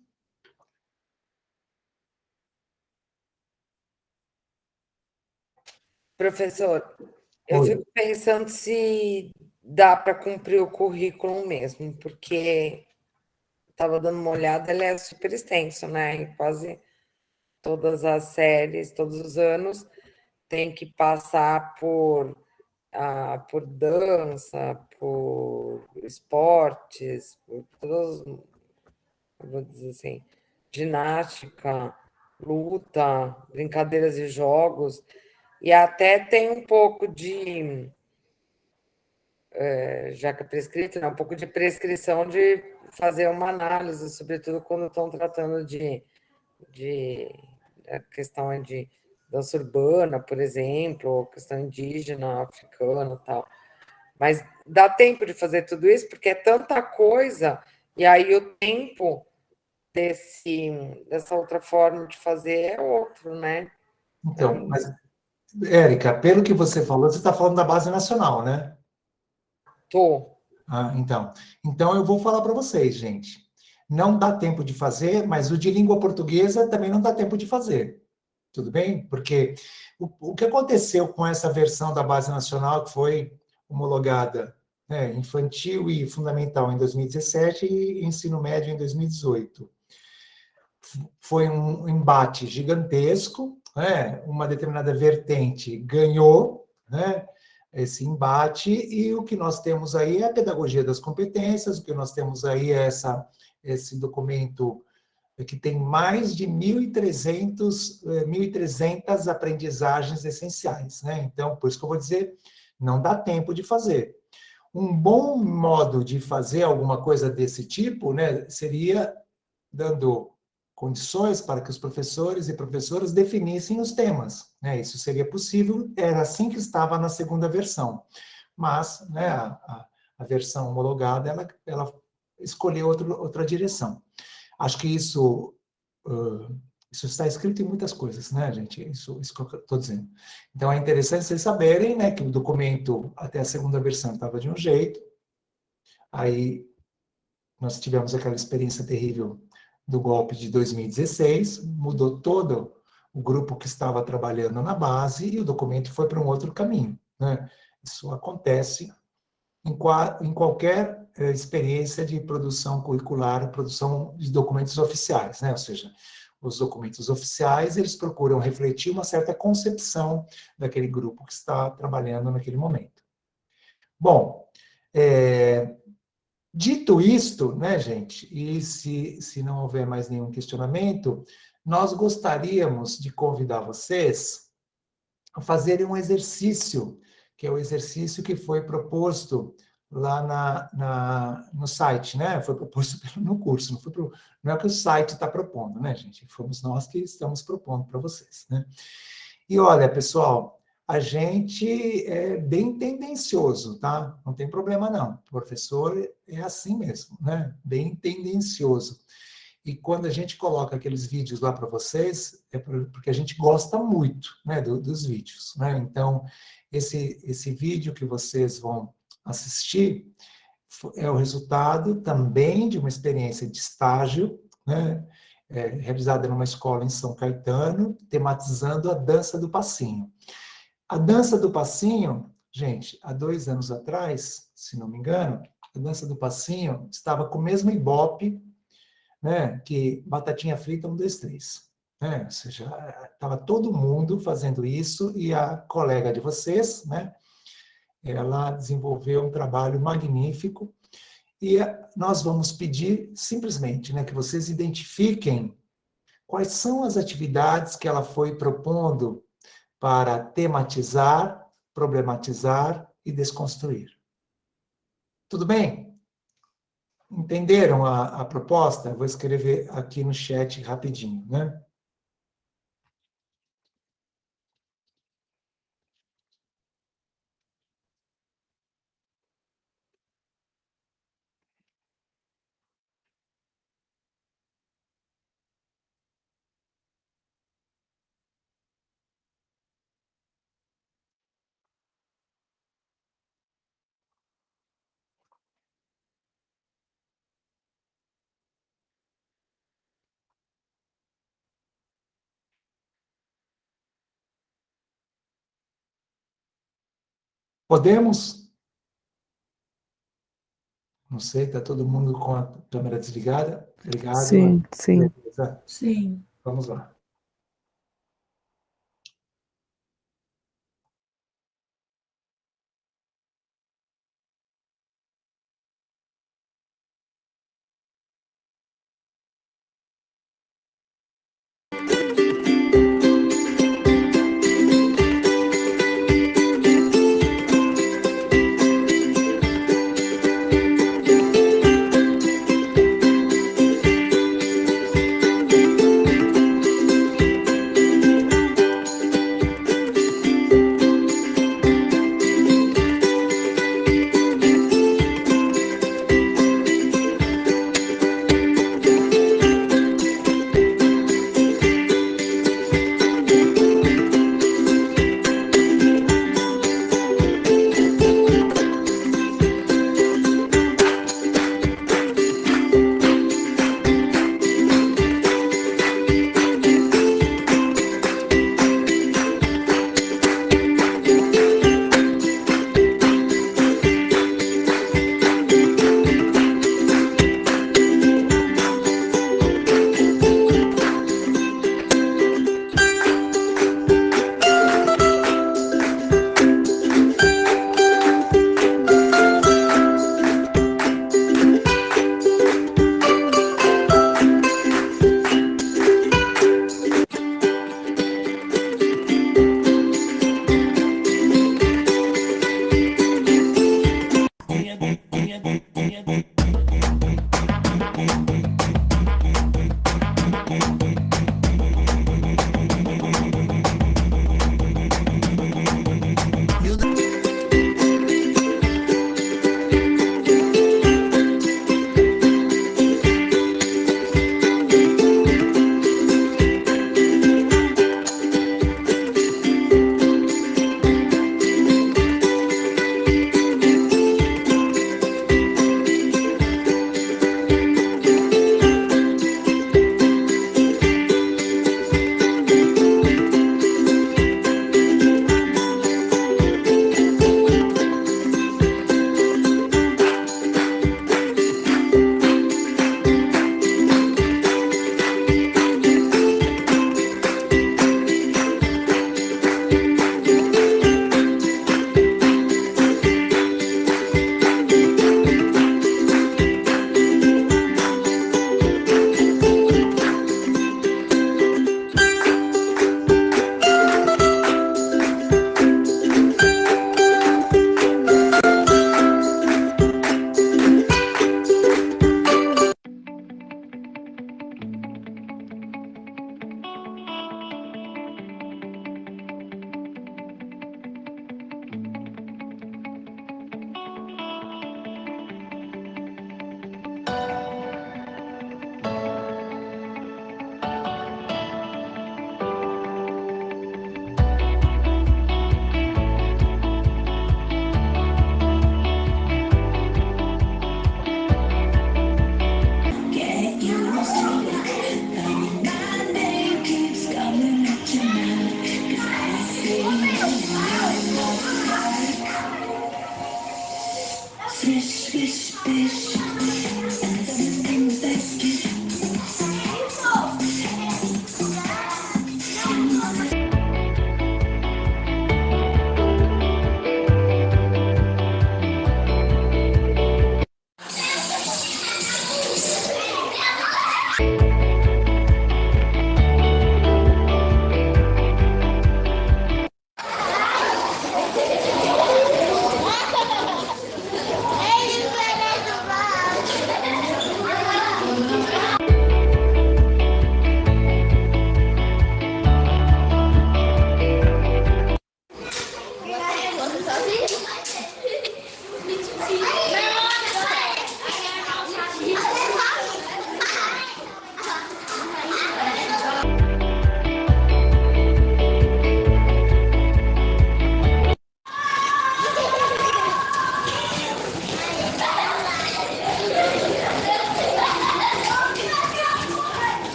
Professor, eu Oi. fico pensando se dá para cumprir o currículo mesmo, porque estava dando uma olhada, ele é super extenso, né? Em quase todas as séries, todos os anos, tem que passar por dança, por esportes, por todos, eu vou dizer assim, ginástica, luta, brincadeiras e jogos, e até tem um pouco de, já que é prescrito, né, um pouco de prescrição de fazer uma análise, sobretudo quando estão tratando de a questão é de dança urbana, por exemplo, ou questão indígena, africana e tal. Mas dá tempo de fazer tudo isso, porque é tanta coisa, e aí o tempo dessa outra forma de fazer é outro, né? Então, Então, mas, Érica, pelo que você falou, você está falando da base nacional, né? tô. Então eu vou falar para vocês, gente. Não dá tempo de fazer, mas o de língua portuguesa também não dá tempo de fazer. Tudo bem? Porque o que aconteceu com essa versão da Base Nacional, que foi homologada, né, infantil e fundamental em 2017 e ensino médio em 2018? Foi um embate gigantesco, né? Uma determinada vertente ganhou, né? Esse embate, e o que nós temos aí é a pedagogia das competências, o que nós temos aí é esse documento que tem mais de 1.300 aprendizagens essenciais, né? Então, por isso que eu vou dizer, não dá tempo de fazer. Um bom modo de fazer alguma coisa desse tipo, né, seria dando condições para que os professores e professoras definissem os temas, né? Isso seria possível, era assim que estava na segunda versão. Mas, né, a versão homologada, ela escolheu outra direção. Acho que isso está escrito em muitas coisas, né, gente? Isso que eu estou dizendo. Então, é interessante vocês saberem, né, que o documento, até a segunda versão, estava de um jeito, aí nós tivemos aquela experiência terrível do golpe de 2016, mudou todo o grupo que estava trabalhando na base e o documento foi para um outro caminho, né? Isso acontece em qualquer experiência de produção curricular, produção de documentos oficiais, né? Ou seja, os documentos oficiais, eles procuram refletir uma certa concepção daquele grupo que está trabalhando naquele momento. Bom, dito isto, né, gente, e se não houver mais nenhum questionamento, nós gostaríamos de convidar vocês a fazerem um exercício, que é o exercício que foi proposto lá no site, né? Foi proposto no curso, não é o que o site está propondo, né, gente? Fomos nós que estamos propondo para vocês, né? E olha, pessoal, a gente é bem tendencioso, tá? Não tem problema não. O professor é assim mesmo, né? Bem tendencioso. E quando a gente coloca aqueles vídeos lá para vocês, é porque a gente gosta muito, né, dos vídeos, né? Então, esse vídeo que vocês vão assistir é o resultado também de uma experiência de estágio, né, realizada numa escola em São Caetano, tematizando a dança do passinho. A dança do passinho, gente, há 2 anos atrás, se não me engano, a dança do passinho estava com o mesmo ibope, né, que batatinha frita, 1, 2, 3. Né? Ou seja, estava todo mundo fazendo isso e a colega de vocês, né, ela desenvolveu um trabalho magnífico e nós vamos pedir simplesmente, né, que vocês identifiquem quais são as atividades que ela foi propondo para tematizar, problematizar e desconstruir. Tudo bem? Entenderam a proposta? Vou escrever aqui no chat rapidinho, né? Podemos? Não sei, está todo mundo com a câmera desligada? Obrigado. Sim, sim. Beleza. Sim. Vamos lá.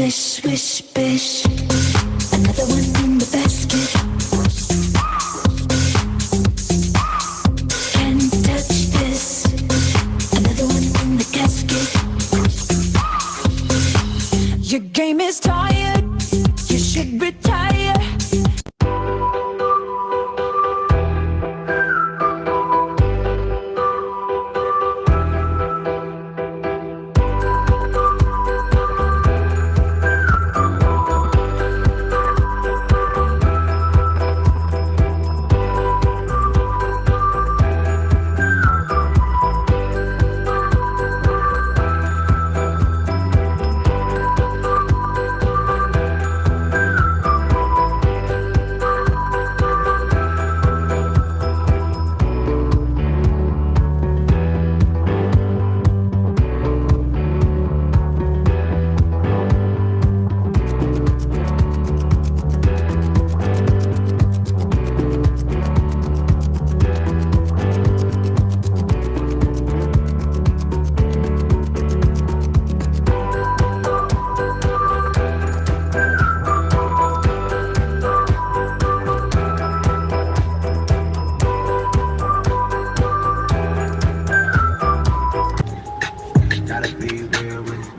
Swish, swish, bish. Another one in the basket. Can't touch this. Another one in the casket. Your game is tired. You should retire. Gotta be real with it.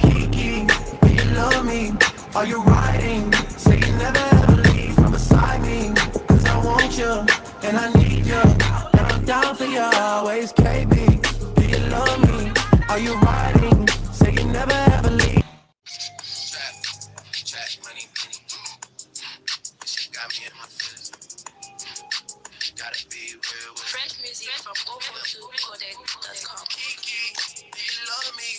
Kiki, do you love me? Are you riding? Say you never ever leave from beside me. Cause I want you, and I need you. And I'm down for you always, KB. Do you love me? Are you riding? Say you never ever leave. Trap, money, penny. She got me in my feelings. Gotta be real with it. Fresh music from 042codec.com. Kiki, do you love me?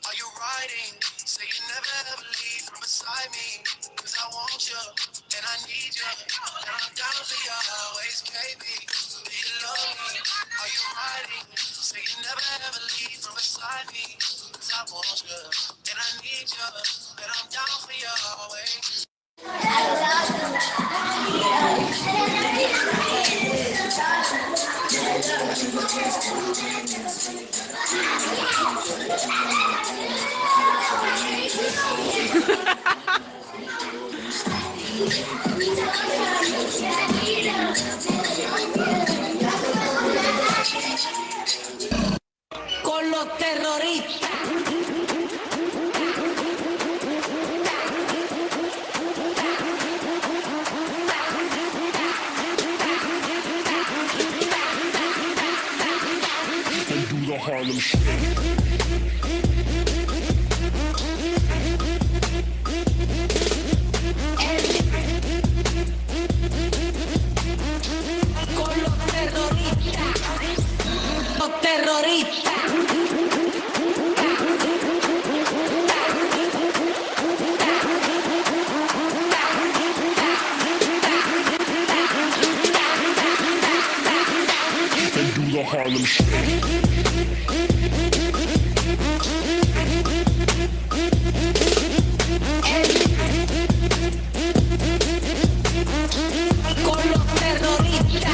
Are you riding? Say you never ever leave from beside me. Cause I want you, and I need you. And I'm down for you always, KB. Do you love me? Are you riding? Say you never ever leave from beside me. Cause I want you, and I need you. And I'm down for you always. Con los terroristas. Harlem Shake. Con los terroristas. Los terroristas. They do the Harlem Shake. Con los terroristas.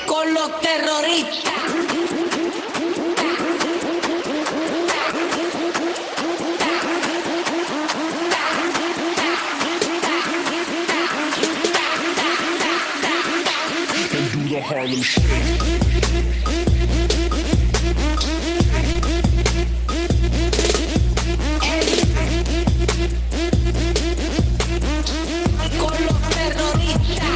Con los terroristas. They do the Harlem Shake. Con los terroristas.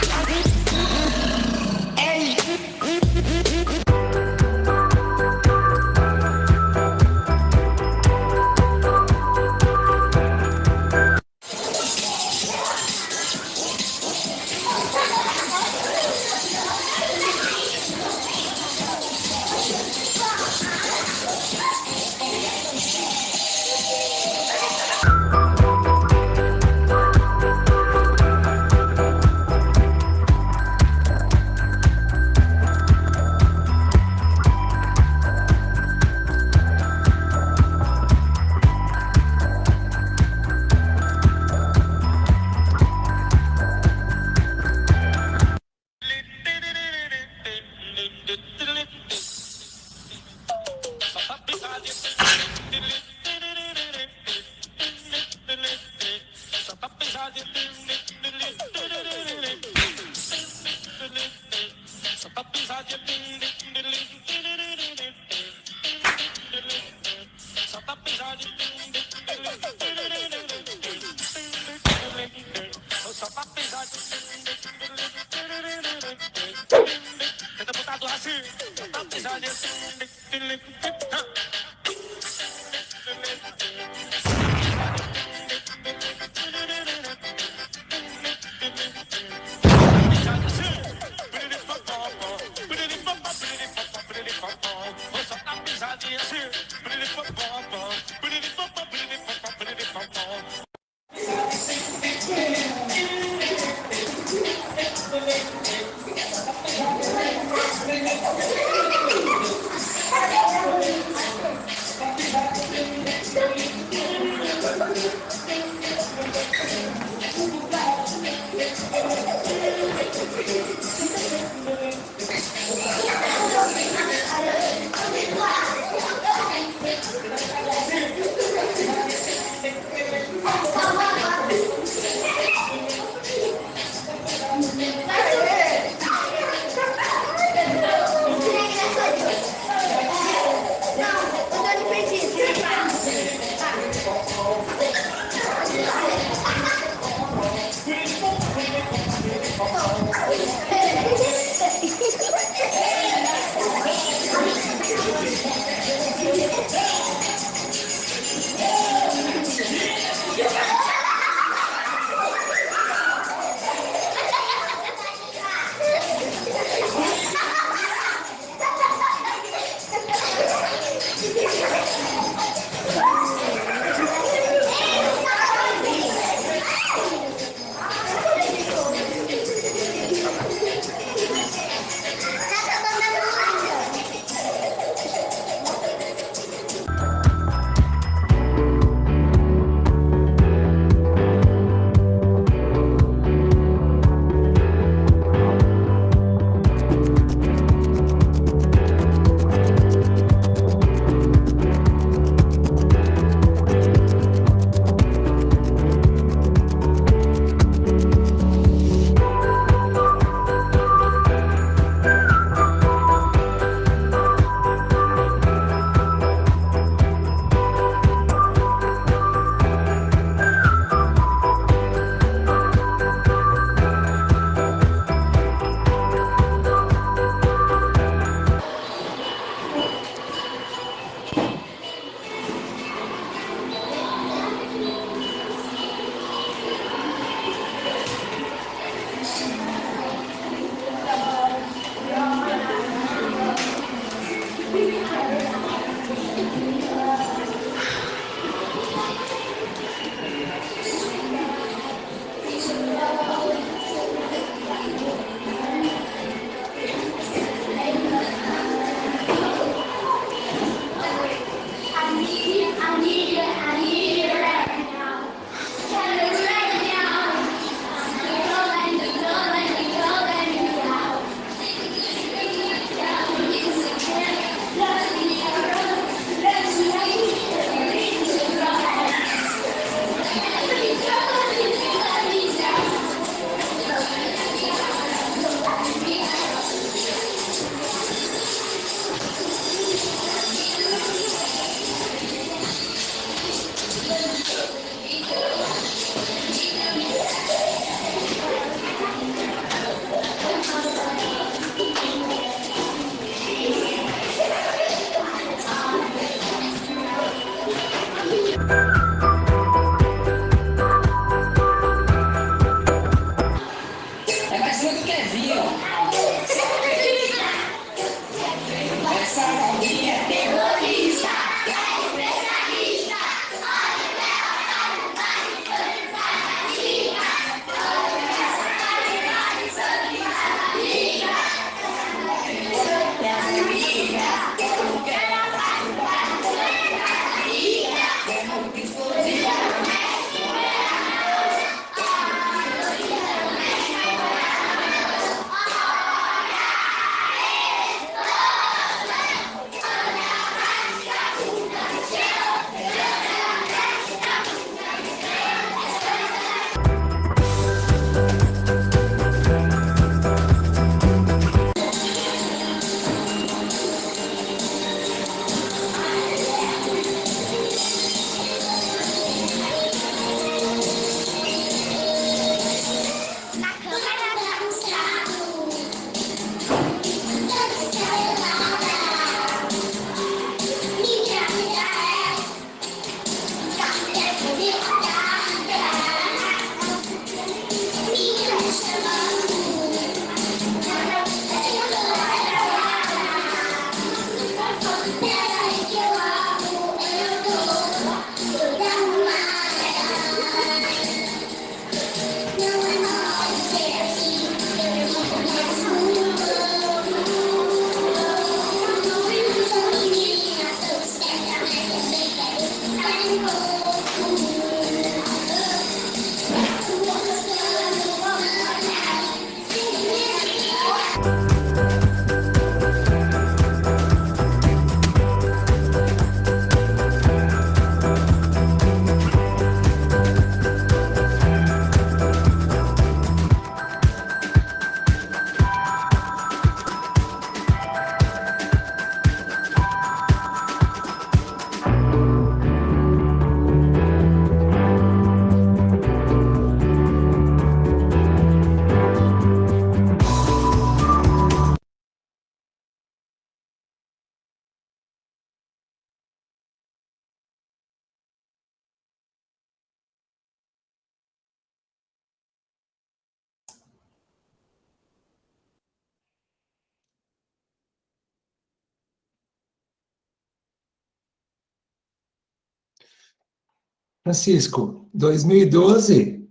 Francisco, 2012?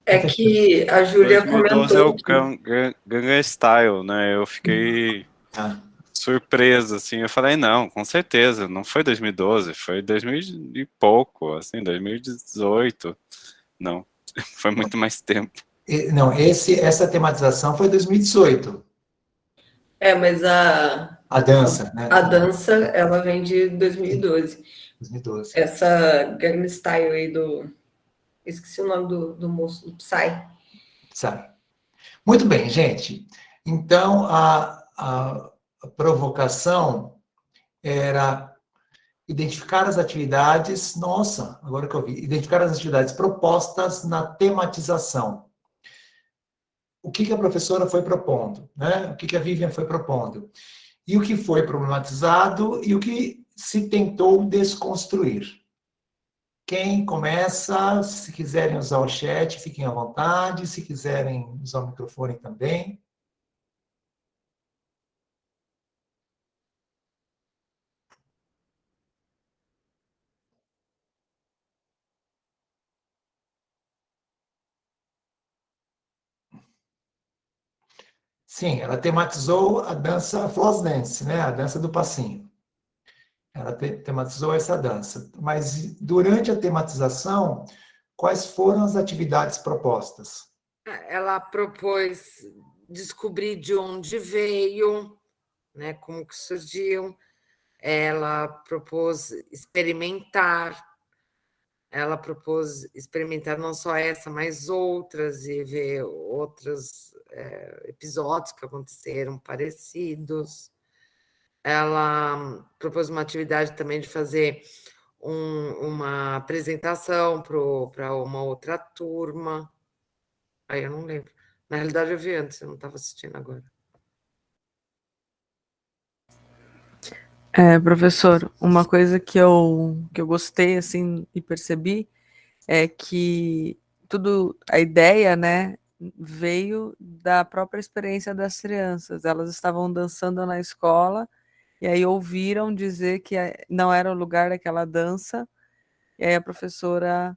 É que a Júlia 2012 é o comentou. Gangnam Style, né? Eu fiquei Ah, surpreso, assim. Eu falei, não, com certeza, não foi 2012, foi 2000 e pouco, assim, 2018. Não, foi muito mais tempo. não, essa tematização foi 2018, Mas a dança, né? a dança, ela vem de 2012. 2012. Essa Gangnam Style aí esqueci o nome do moço, do Psy. Sabe? Muito bem, gente. Então, a provocação era identificar as atividades, nossa, agora que eu vi, identificar as atividades propostas na tematização. O que a professora foi propondo, né? O que a Vivian foi propondo. E o que foi problematizado e o que se tentou desconstruir. Quem começa, se quiserem usar o chat, fiquem à vontade, se quiserem usar o microfone também. Sim, ela tematizou a dança floss dance, né? A dança do passinho. Ela tematizou essa dança. Mas durante a tematização, quais foram as atividades propostas? Ela propôs descobrir de onde veio, né, como que surgiu. Ela propôs experimentar. Ela propôs experimentar não só essa, mas outras, e ver outros episódios que aconteceram parecidos. Ela propôs uma atividade também de fazer uma apresentação para uma outra turma. Aí eu não lembro. Na realidade, eu vi antes, eu não estava assistindo agora. Professor, uma coisa que eu gostei, assim, e percebi é que a ideia, né, veio da própria experiência das crianças. Elas estavam dançando na escola e aí ouviram dizer que não era o lugar daquela dança, e aí a professora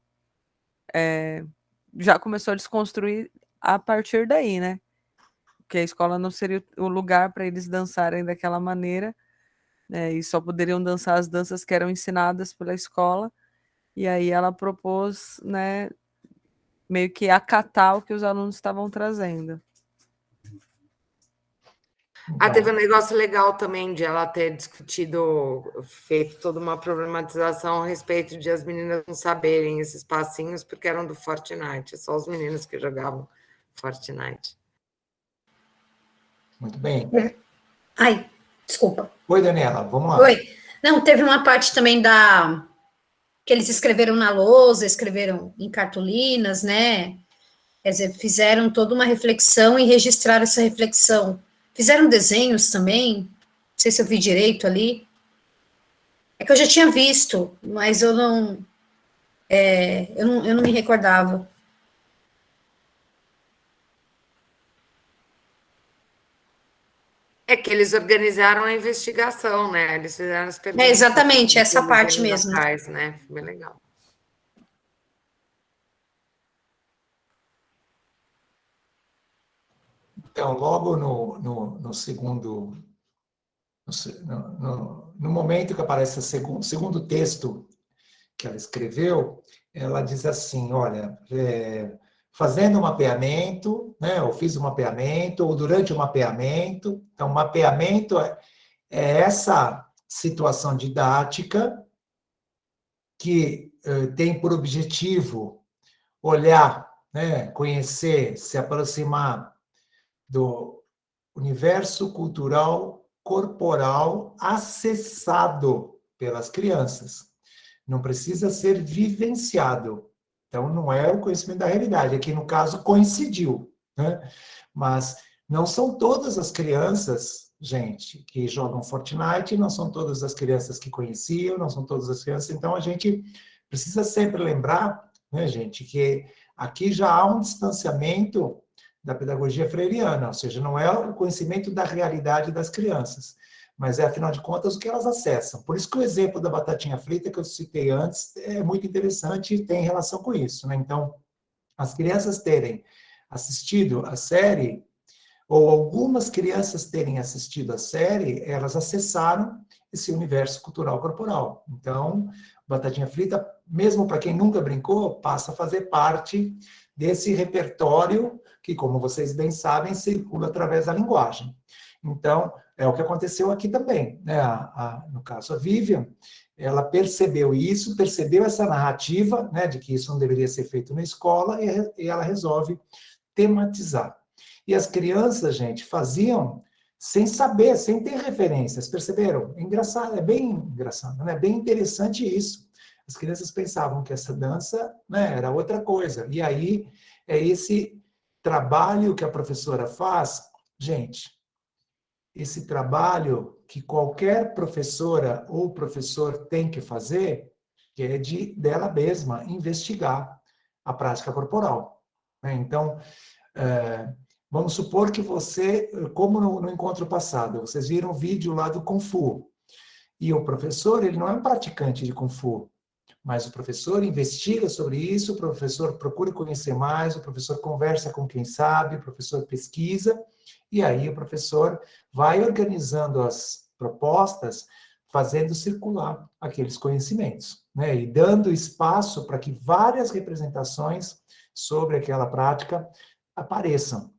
já começou a desconstruir a partir daí, né? Que a escola não seria o lugar para eles dançarem daquela maneira, né? E só poderiam dançar as danças que eram ensinadas pela escola. E aí ela propôs, né, meio que acatar o que os alunos estavam trazendo. Teve um negócio legal também de ela ter discutido, feito toda uma problematização a respeito de as meninas não saberem esses passinhos porque eram do Fortnite, só os meninos que jogavam Fortnite. Muito bem. Ai, desculpa. Oi, Daniela, vamos lá. Oi. Não, teve uma parte também que eles escreveram na lousa, escreveram em cartolinas, né? Quer dizer, fizeram toda uma reflexão e registraram essa reflexão. Fizeram desenhos também, não sei se eu vi direito ali. É que eu já tinha visto, mas eu não me recordava. É que eles organizaram a investigação, né? Eles fizeram as perguntas. Exatamente, essa parte mesmo. Atrás, né? Foi bem legal. Então, logo no segundo... No momento que aparece o segundo texto que ela escreveu, ela diz assim, olha, fazendo um mapeamento, né, ou fiz um mapeamento, ou durante o mapeamento. Então, mapeamento é essa situação didática que tem por objetivo olhar, né, conhecer, se aproximar do universo cultural corporal acessado pelas crianças. Não precisa ser vivenciado. Então, não é o conhecimento da realidade. Aqui, no caso, coincidiu, né? Mas não são todas as crianças, gente, que jogam Fortnite, não são todas as crianças que conheciam, não são todas as crianças. Então, a gente precisa sempre lembrar, né, gente, que aqui já há um distanciamento da pedagogia freiriana, ou seja, não é o conhecimento da realidade das crianças, mas é, afinal de contas, o que elas acessam. Por isso que o exemplo da batatinha frita que eu citei antes é muito interessante e tem relação com isso, né? Então, as crianças terem assistido a série, ou algumas crianças terem assistido a série, elas acessaram esse universo cultural corporal. Então, batatinha frita, mesmo para quem nunca brincou, passa a fazer parte desse repertório que, como vocês bem sabem, circula através da linguagem. Então, é o que aconteceu aqui também, né? No caso, a Vivian, ela percebeu isso, percebeu essa narrativa, né, de que isso não deveria ser feito na escola, e ela resolve tematizar. E as crianças, gente, faziam sem saber, sem ter referências, perceberam? É engraçado, é bem engraçado, né? É bem interessante isso. As crianças pensavam que essa dança, né, era outra coisa. E aí, é esse trabalho que a professora faz, gente, esse trabalho que qualquer professora ou professor tem que fazer, que é dela mesma investigar a prática corporal, né? Então, vamos supor que você, como no encontro passado, vocês viram o vídeo lá do Kung Fu, e o professor, ele não é um praticante de Kung Fu, mas o professor investiga sobre isso, o professor procura conhecer mais, o professor conversa com quem sabe, o professor pesquisa, e aí o professor vai organizando as propostas, fazendo circular aqueles conhecimentos, né? E dando espaço para que várias representações sobre aquela prática apareçam.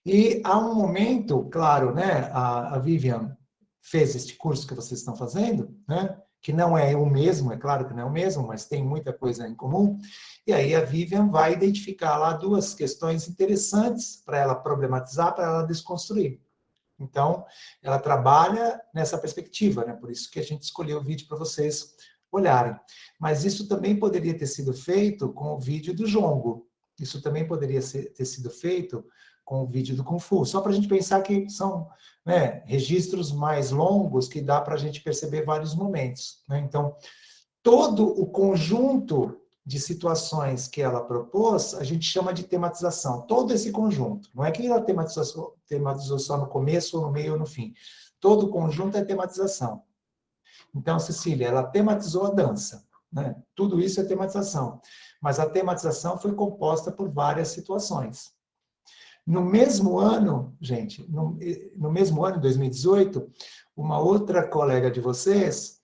E há um momento, claro, né, a Vivian fez este curso que vocês estão fazendo, né, que não é o mesmo, é claro que não é o mesmo, mas tem muita coisa em comum, e aí a Vivian vai identificar lá duas questões interessantes para ela problematizar, para ela desconstruir. Então, ela trabalha nessa perspectiva, né, por isso que a gente escolheu o vídeo para vocês olharem. Mas isso também poderia ter sido feito com o vídeo do Jongo, isso também poderia ter sido feito com o vídeo do Kung Fu, só para a gente pensar que são, né, registros mais longos que dá para a gente perceber vários momentos, né? Então, todo o conjunto de situações que ela propôs, a gente chama de tematização, todo esse conjunto. Não é que ela tematizou só no começo, ou no meio, ou no fim. Todo o conjunto é tematização. Então, Cecília, ela tematizou a dança, né? Tudo isso é tematização. Mas a tematização foi composta por várias situações. No mesmo ano, gente, no mesmo ano, em 2018, uma outra colega de vocês,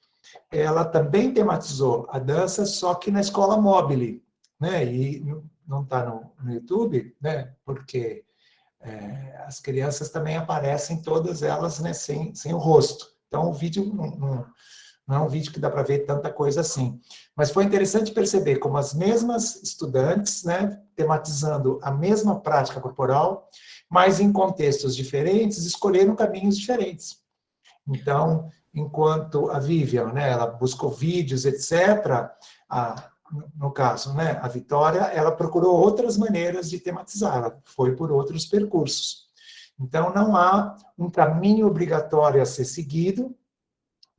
ela também tematizou a dança, só que na escola Mobile, né? E não está no YouTube, né? Porque as crianças também aparecem, todas elas, né, sem o rosto. Então, o vídeo não é um vídeo que dá para ver tanta coisa assim. Mas foi interessante perceber como as mesmas estudantes, né, tematizando a mesma prática corporal, mas em contextos diferentes, escolheram caminhos diferentes. Então, enquanto a Vivian, né, ela buscou vídeos, etc., no caso, né, a Vitória, ela procurou outras maneiras de tematizar, ela foi por outros percursos. Então, não há um caminho obrigatório a ser seguido,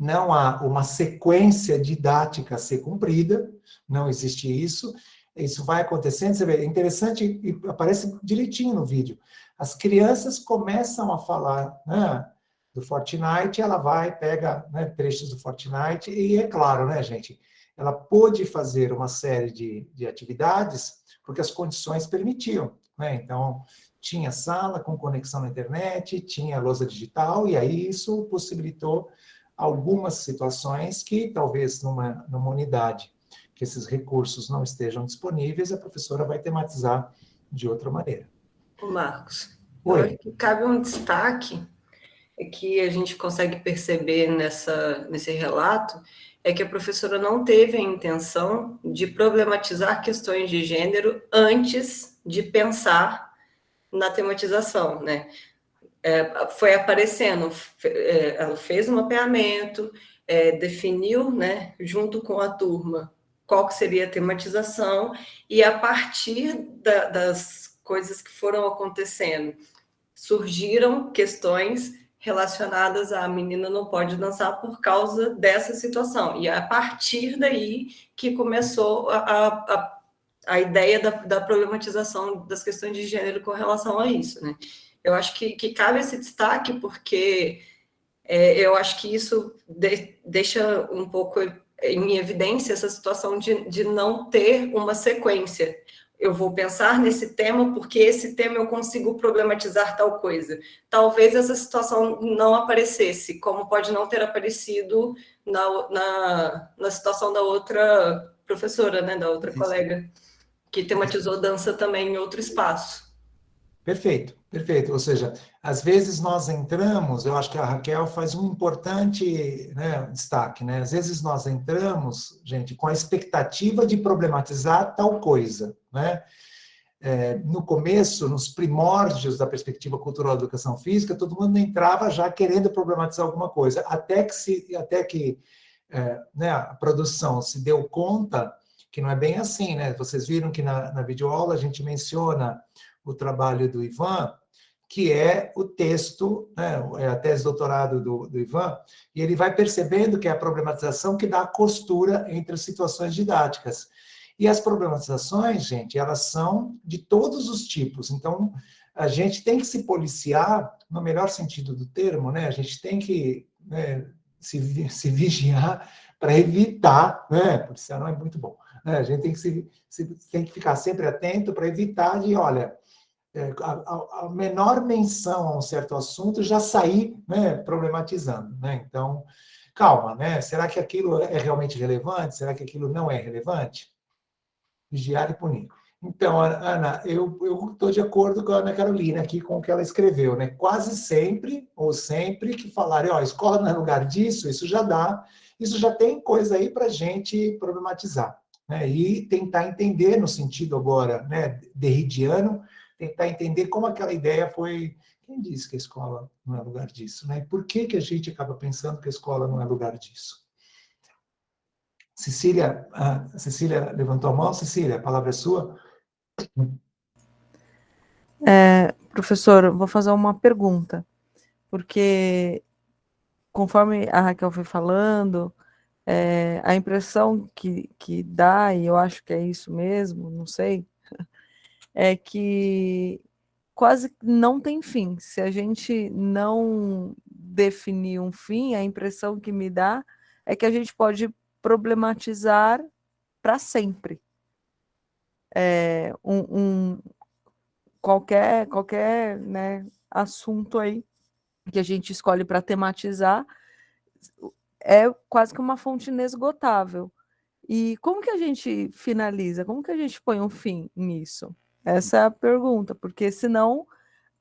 não há uma sequência didática a ser cumprida, não existe isso. Isso vai acontecendo, você vê, é interessante e aparece direitinho no vídeo. As crianças começam a falar, né, do Fortnite, ela vai, pega, né, trechos do Fortnite, e é claro, né, gente, ela pôde fazer uma série de atividades porque as condições permitiam, né? Então, tinha sala com conexão na internet, tinha lousa digital, e aí isso possibilitou algumas situações que talvez numa unidade que esses recursos não estejam disponíveis, a professora vai tematizar de outra maneira. Ô Marcos, Oi. eu acho que cabe um destaque que a gente consegue perceber nesse relato, é que a professora não teve a intenção de problematizar questões de gênero antes de pensar na tematização, né? Foi aparecendo, ela fez um mapeamento, definiu, né, junto com a turma, qual que seria a tematização, e a partir das coisas que foram acontecendo, surgiram questões relacionadas a menina não pode dançar por causa dessa situação, e a partir daí que começou a ideia da problematização das questões de gênero com relação a isso, né? Eu acho que cabe esse destaque porque Eu acho que isso deixa um pouco em evidência essa situação de não ter uma sequência. Eu vou pensar nesse tema porque esse tema eu consigo problematizar tal coisa. Talvez essa situação não aparecesse, como pode não ter aparecido na situação da outra professora, né, da outra colega, que tematizou dança também em outro espaço. Perfeito, perfeito. Ou seja, às vezes nós entramos, eu acho que a Raquel faz um importante, né, destaque, né? Às vezes nós entramos, gente, com a expectativa de problematizar tal coisa, né? No começo, nos primórdios da perspectiva cultural da educação física, todo mundo entrava já querendo problematizar alguma coisa, até que né, a produção se deu conta que não é bem assim, né? Vocês viram que na videoaula a gente menciona o trabalho do Ivan, que é o texto, né, é a tese de doutorado do Ivan, e ele vai percebendo que é a problematização que dá a costura entre as situações didáticas. E as problematizações, gente, elas são de todos os tipos. Então, a gente tem que se policiar, no melhor sentido do termo, né? A gente tem que, né, se vigiar para evitar, né? Policiar não é muito bom. Né? A gente tem que ficar sempre atento para evitar de, olha, a menor menção a um certo assunto já sair, né, problematizando, né? Então, calma, né? Será que aquilo é realmente relevante? Será que aquilo não é relevante? Vigiar e punir. Então, Ana, eu estou de acordo com a Ana Carolina aqui com o que ela escreveu, né? Quase sempre, ou sempre, que falarem, ó, escola não é lugar disso, isso já tem coisa aí para a gente problematizar, né? E tentar entender no sentido agora, né, derridiano, tentar entender como aquela ideia foi... Quem disse que a escola não é lugar disso, né? Por que a gente acaba pensando que a escola não é lugar disso? Cecília levantou a mão. Cecília, a palavra é sua. Professor, eu vou fazer uma pergunta, porque conforme a Raquel foi falando, a impressão que dá, e eu acho que é isso mesmo, não sei, é que quase não tem fim. Se a gente não definir um fim, a impressão que me dá é que a gente pode problematizar para sempre. Qualquer né, assunto aí que a gente escolhe para tematizar é quase que uma fonte inesgotável. E como que a gente finaliza? Como que a gente põe um fim nisso? Essa é a pergunta, porque senão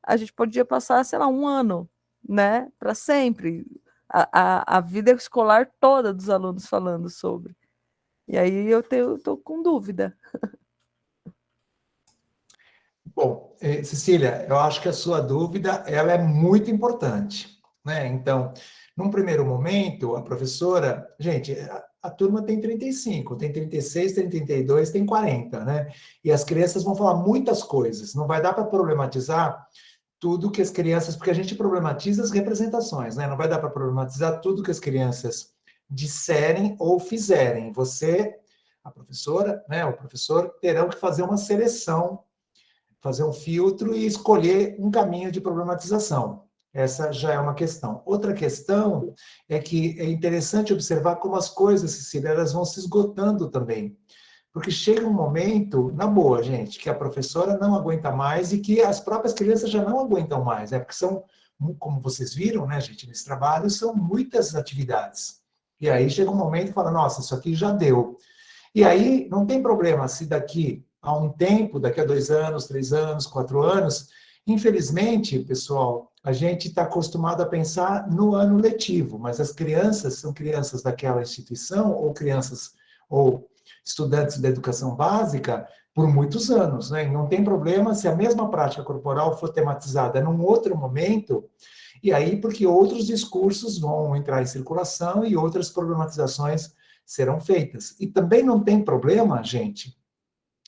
a gente podia passar, sei lá, um ano, né, para sempre, a vida escolar toda dos alunos falando sobre. E aí eu estou com dúvida. Bom, Cecília, eu acho que a sua dúvida ela é muito importante, né? Então, num primeiro momento, a professora, gente, a turma tem 35, tem 36, tem 32, tem 40, né? E as crianças vão falar muitas coisas, não vai dar para problematizar tudo que as crianças, porque a gente problematiza as representações, né? Não vai dar para problematizar tudo que as crianças disserem ou fizerem. Você, a professora, né, o professor terão que fazer uma seleção, fazer um filtro e escolher um caminho de problematização. Essa já é uma questão. Outra questão é que é interessante observar como as coisas, Cecília, elas vão se esgotando também. Porque chega um momento, na boa, gente, que a professora não aguenta mais e que as próprias crianças já não aguentam mais, né? Porque são, como vocês viram, né, gente, nesse trabalho, são muitas atividades. E aí chega um momento e fala, nossa, isso aqui já deu. E aí não tem problema se daqui a um tempo, daqui a 2 anos, 3 anos, 4 anos, infelizmente, pessoal, a gente está acostumado a pensar no ano letivo, mas as crianças são crianças daquela instituição ou estudantes da educação básica por muitos anos, né? Não tem problema se a mesma prática corporal for tematizada num outro momento, e aí porque outros discursos vão entrar em circulação e outras problematizações serão feitas. E também não tem problema, gente,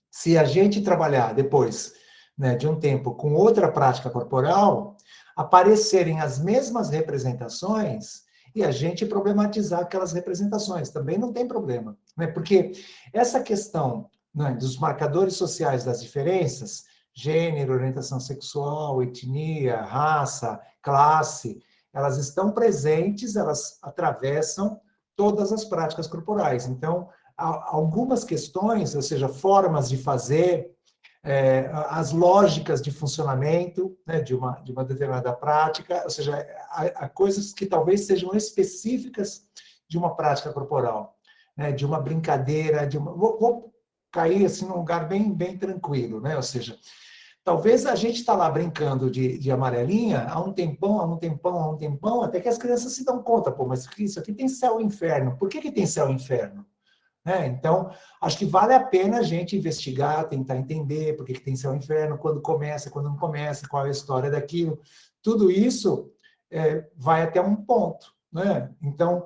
se a gente trabalhar depois, né, de um tempo com outra prática corporal, aparecerem as mesmas representações e a gente problematizar aquelas representações. Também não tem problema, né? Porque essa questão, né, dos marcadores sociais das diferenças, gênero, orientação sexual, etnia, raça, classe, elas estão presentes, elas atravessam todas as práticas corporais. Então, há algumas questões, ou seja, formas de fazer, as lógicas de funcionamento, né, de uma determinada prática, ou seja, há coisas que talvez sejam específicas de uma prática corporal, né, de uma brincadeira, vou cair assim num lugar bem tranquilo, né, ou seja, talvez a gente está lá brincando de amarelinha há um tempão, até que as crianças se dão conta, pô, mas isso aqui tem céu e inferno. Por que tem céu e inferno? Né? Então, acho que vale a pena a gente investigar, tentar entender por que tem céu e inferno, quando começa, quando não começa, qual é a história daquilo. Tudo isso vai até um ponto. Né? Então,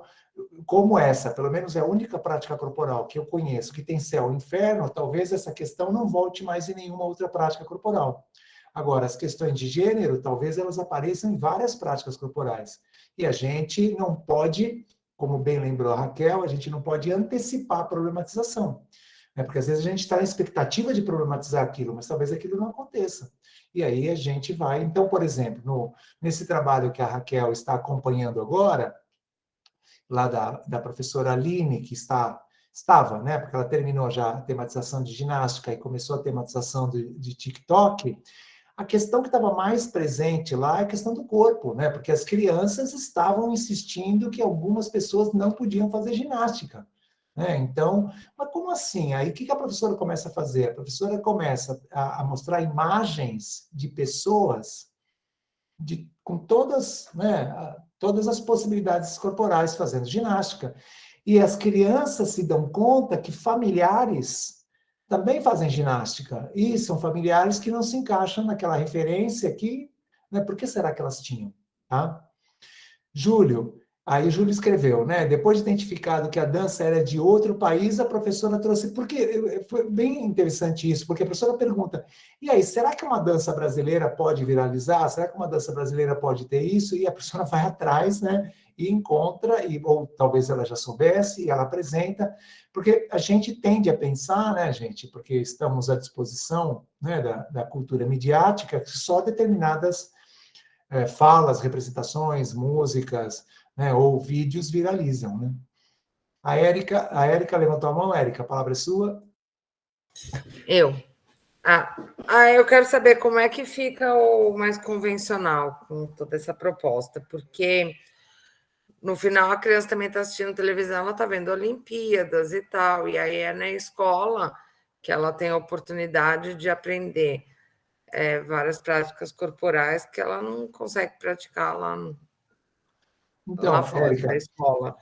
como essa, pelo menos é a única prática corporal que eu conheço que tem céu e inferno, talvez essa questão não volte mais em nenhuma outra prática corporal. Agora, as questões de gênero, talvez elas apareçam em várias práticas corporais. E a gente não pode, como bem lembrou a Raquel, a gente não pode antecipar a problematização. Né? Porque às vezes a gente está na expectativa de problematizar aquilo, mas talvez aquilo não aconteça. E aí a gente vai... Então, por exemplo, nesse trabalho que a Raquel está acompanhando agora, lá da professora Aline, que estava, né, porque ela terminou já a tematização de ginástica e começou a tematização de TikTok, a questão que estava mais presente lá é a questão do corpo, né, porque as crianças estavam insistindo que algumas pessoas não podiam fazer ginástica. Né? Então, mas como assim? Aí o que a professora começa a fazer? A professora começa a mostrar imagens de pessoas com todas, né, todas as possibilidades corporais fazendo ginástica. E as crianças se dão conta que familiares também fazem ginástica. E são familiares que não se encaixam naquela referência que... Né, por que será que elas tinham? Tá? Júlio escreveu, né? Depois de identificado que a dança era de outro país, a professora trouxe... Porque foi bem interessante isso, porque a professora pergunta, e aí, será que uma dança brasileira pode viralizar? Será que uma dança brasileira pode ter isso? E a professora vai atrás, né? E encontra, ou talvez ela já soubesse, e ela apresenta, porque a gente tende a pensar, né, gente, porque estamos à disposição, né, da cultura midiática, que só determinadas falas, representações, músicas, né, ou vídeos viralizam, né? A Érica levantou a mão. Érica, a palavra é sua. Eu quero saber como é que fica o mais convencional com toda essa proposta, porque no final a criança também está assistindo televisão, ela está vendo Olimpíadas e tal, e aí é na escola que ela tem a oportunidade de aprender várias práticas corporais que ela não consegue praticar lá fora da escola.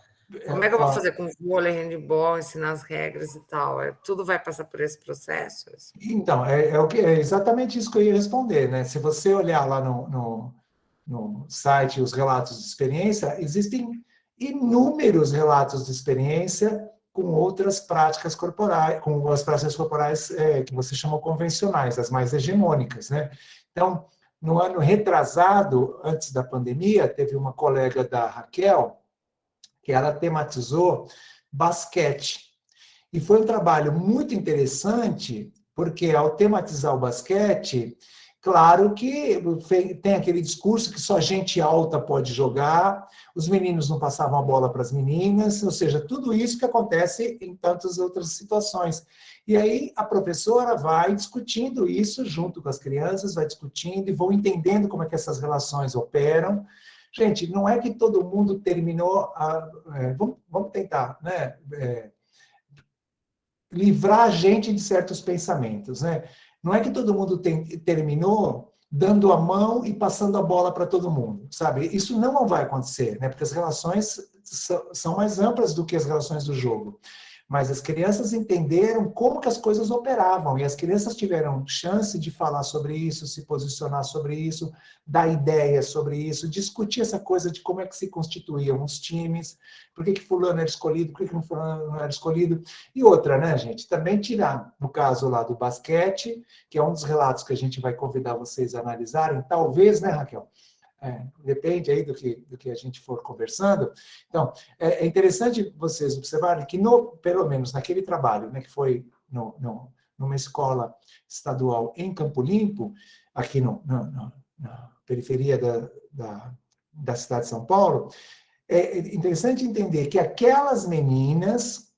Como é que eu vou fazer com vôlei, handebol, ensinar as regras e tal? Tudo vai passar por esse processo? Então, é exatamente isso que eu ia responder, né? Se você olhar lá no site os relatos de experiência, existem inúmeros relatos de experiência com outras práticas corporais, com as práticas corporais que você chamou convencionais, as mais hegemônicas, né? Então, no ano retrasado, antes da pandemia, teve uma colega da Raquel, que ela tematizou basquete. E foi um trabalho muito interessante, porque ao tematizar o basquete, claro que tem aquele discurso que só gente alta pode jogar, os meninos não passavam a bola para as meninas, ou seja, tudo isso que acontece em tantas outras situações. E aí a professora vai discutindo isso junto com as crianças, vai discutindo e vão entendendo como é que essas relações operam. Gente, não é que todo mundo terminou vamos tentar, né, livrar a gente de certos pensamentos, né? Não é que todo mundo terminou dando a mão e passando a bola para todo mundo, sabe? Isso não vai acontecer, né? Porque as relações são mais amplas do que as relações do jogo. Mas as crianças entenderam como que as coisas operavam, e as crianças tiveram chance de falar sobre isso, se posicionar sobre isso, dar ideias sobre isso, discutir essa coisa de como é que se constituíam os times, por que fulano era escolhido, por que fulano não era escolhido. E outra, né, gente, também tirar, no caso lá do basquete, que é um dos relatos que a gente vai convidar vocês a analisarem, talvez, né, Raquel? Depende aí do que a gente for conversando. Então, é interessante vocês observarem que, pelo menos naquele trabalho, né, que foi numa escola estadual em Campo Limpo, aqui na periferia da cidade de São Paulo, é interessante entender que aquelas meninas,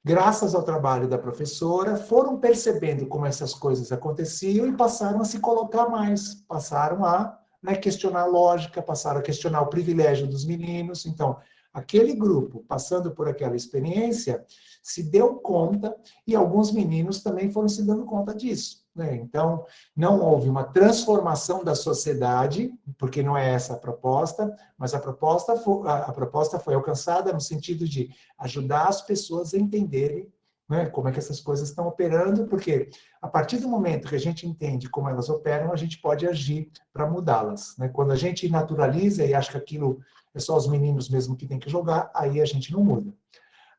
graças ao trabalho da professora, foram percebendo como essas coisas aconteciam e passaram a se colocar mais, passaram a, né, questionar a lógica, passaram a questionar o privilégio dos meninos. Então, aquele grupo, passando por aquela experiência, se deu conta, e alguns meninos também foram se dando conta disso, né? Então, não houve uma transformação da sociedade, porque não é essa a proposta, mas a proposta foi alcançada no sentido de ajudar as pessoas a entenderem, né, como é que essas coisas estão operando, porque a partir do momento que a gente entende como elas operam, a gente pode agir para mudá-las, né? Quando a gente naturaliza e acha que aquilo é só os meninos mesmo que tem que jogar, aí a gente não muda.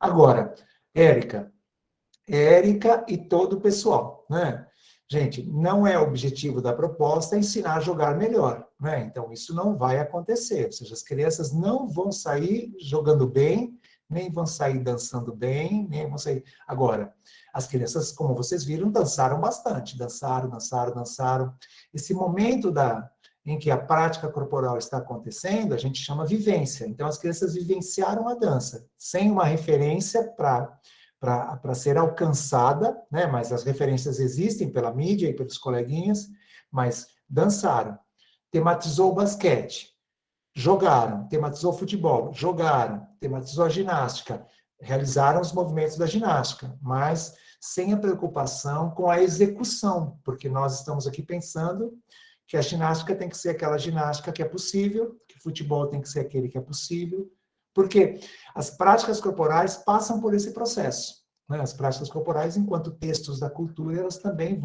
Agora, Érica e todo o pessoal, né? Gente, não é o objetivo da proposta ensinar a jogar melhor, né? Então, isso não vai acontecer. Ou seja, as crianças não vão sair jogando bem, nem vão sair dançando bem, nem vão sair... Agora, as crianças, como vocês viram, dançaram bastante. Dançaram. Esse momento em que a prática corporal está acontecendo, a gente chama vivência. Então, as crianças vivenciaram a dança, sem uma referência para ser alcançada, né? Mas as referências existem pela mídia e pelos coleguinhas, mas dançaram. Tematizou o basquete, jogaram. Tematizou o futebol, jogaram. Tematizou a ginástica, realizaram os movimentos da ginástica, mas sem a preocupação com a execução, porque nós estamos aqui pensando que a ginástica tem que ser aquela ginástica que é possível, que o futebol tem que ser aquele que é possível, porque as práticas corporais passam por esse processo, né? As práticas corporais, enquanto textos da cultura, elas também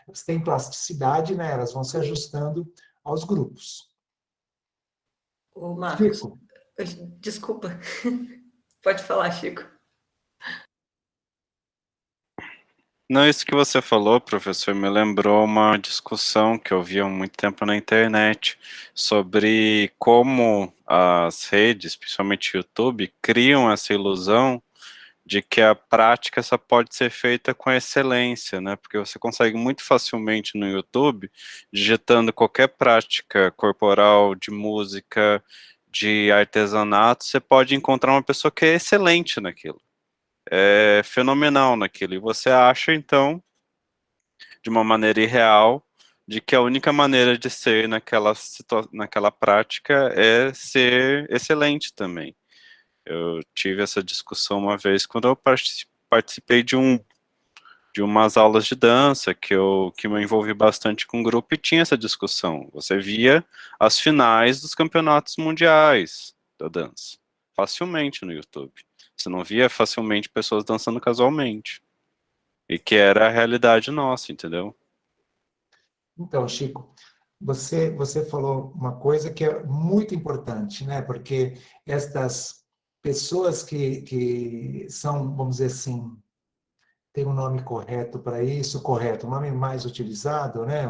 elas têm plasticidade, né? Elas vão se ajustando aos grupos. Ô, Marcos, Chico. Desculpa, pode falar, Chico. Não, isso que você falou, professor, me lembrou uma discussão que eu vi há muito tempo na internet sobre como as redes, principalmente o YouTube, criam essa ilusão de que a prática só pode ser feita com excelência, né? Porque você consegue muito facilmente no YouTube, digitando qualquer prática corporal, de música, de artesanato, você pode encontrar uma pessoa que é excelente naquilo. É fenomenal naquilo, e você acha, então, de uma maneira irreal, de que a única maneira de ser naquela prática é ser excelente também. Eu tive essa discussão uma vez quando eu participei de umas aulas de dança, que me envolvi bastante com o grupo, e tinha essa discussão. Você via as finais dos campeonatos mundiais da dança, facilmente no YouTube. Você não via facilmente pessoas dançando casualmente. E que era a realidade nossa, entendeu? Então, Chico, você falou uma coisa que é muito importante, né? Porque estas pessoas que são, vamos dizer assim, tem um nome correto para isso, correto, o nome mais utilizado, né?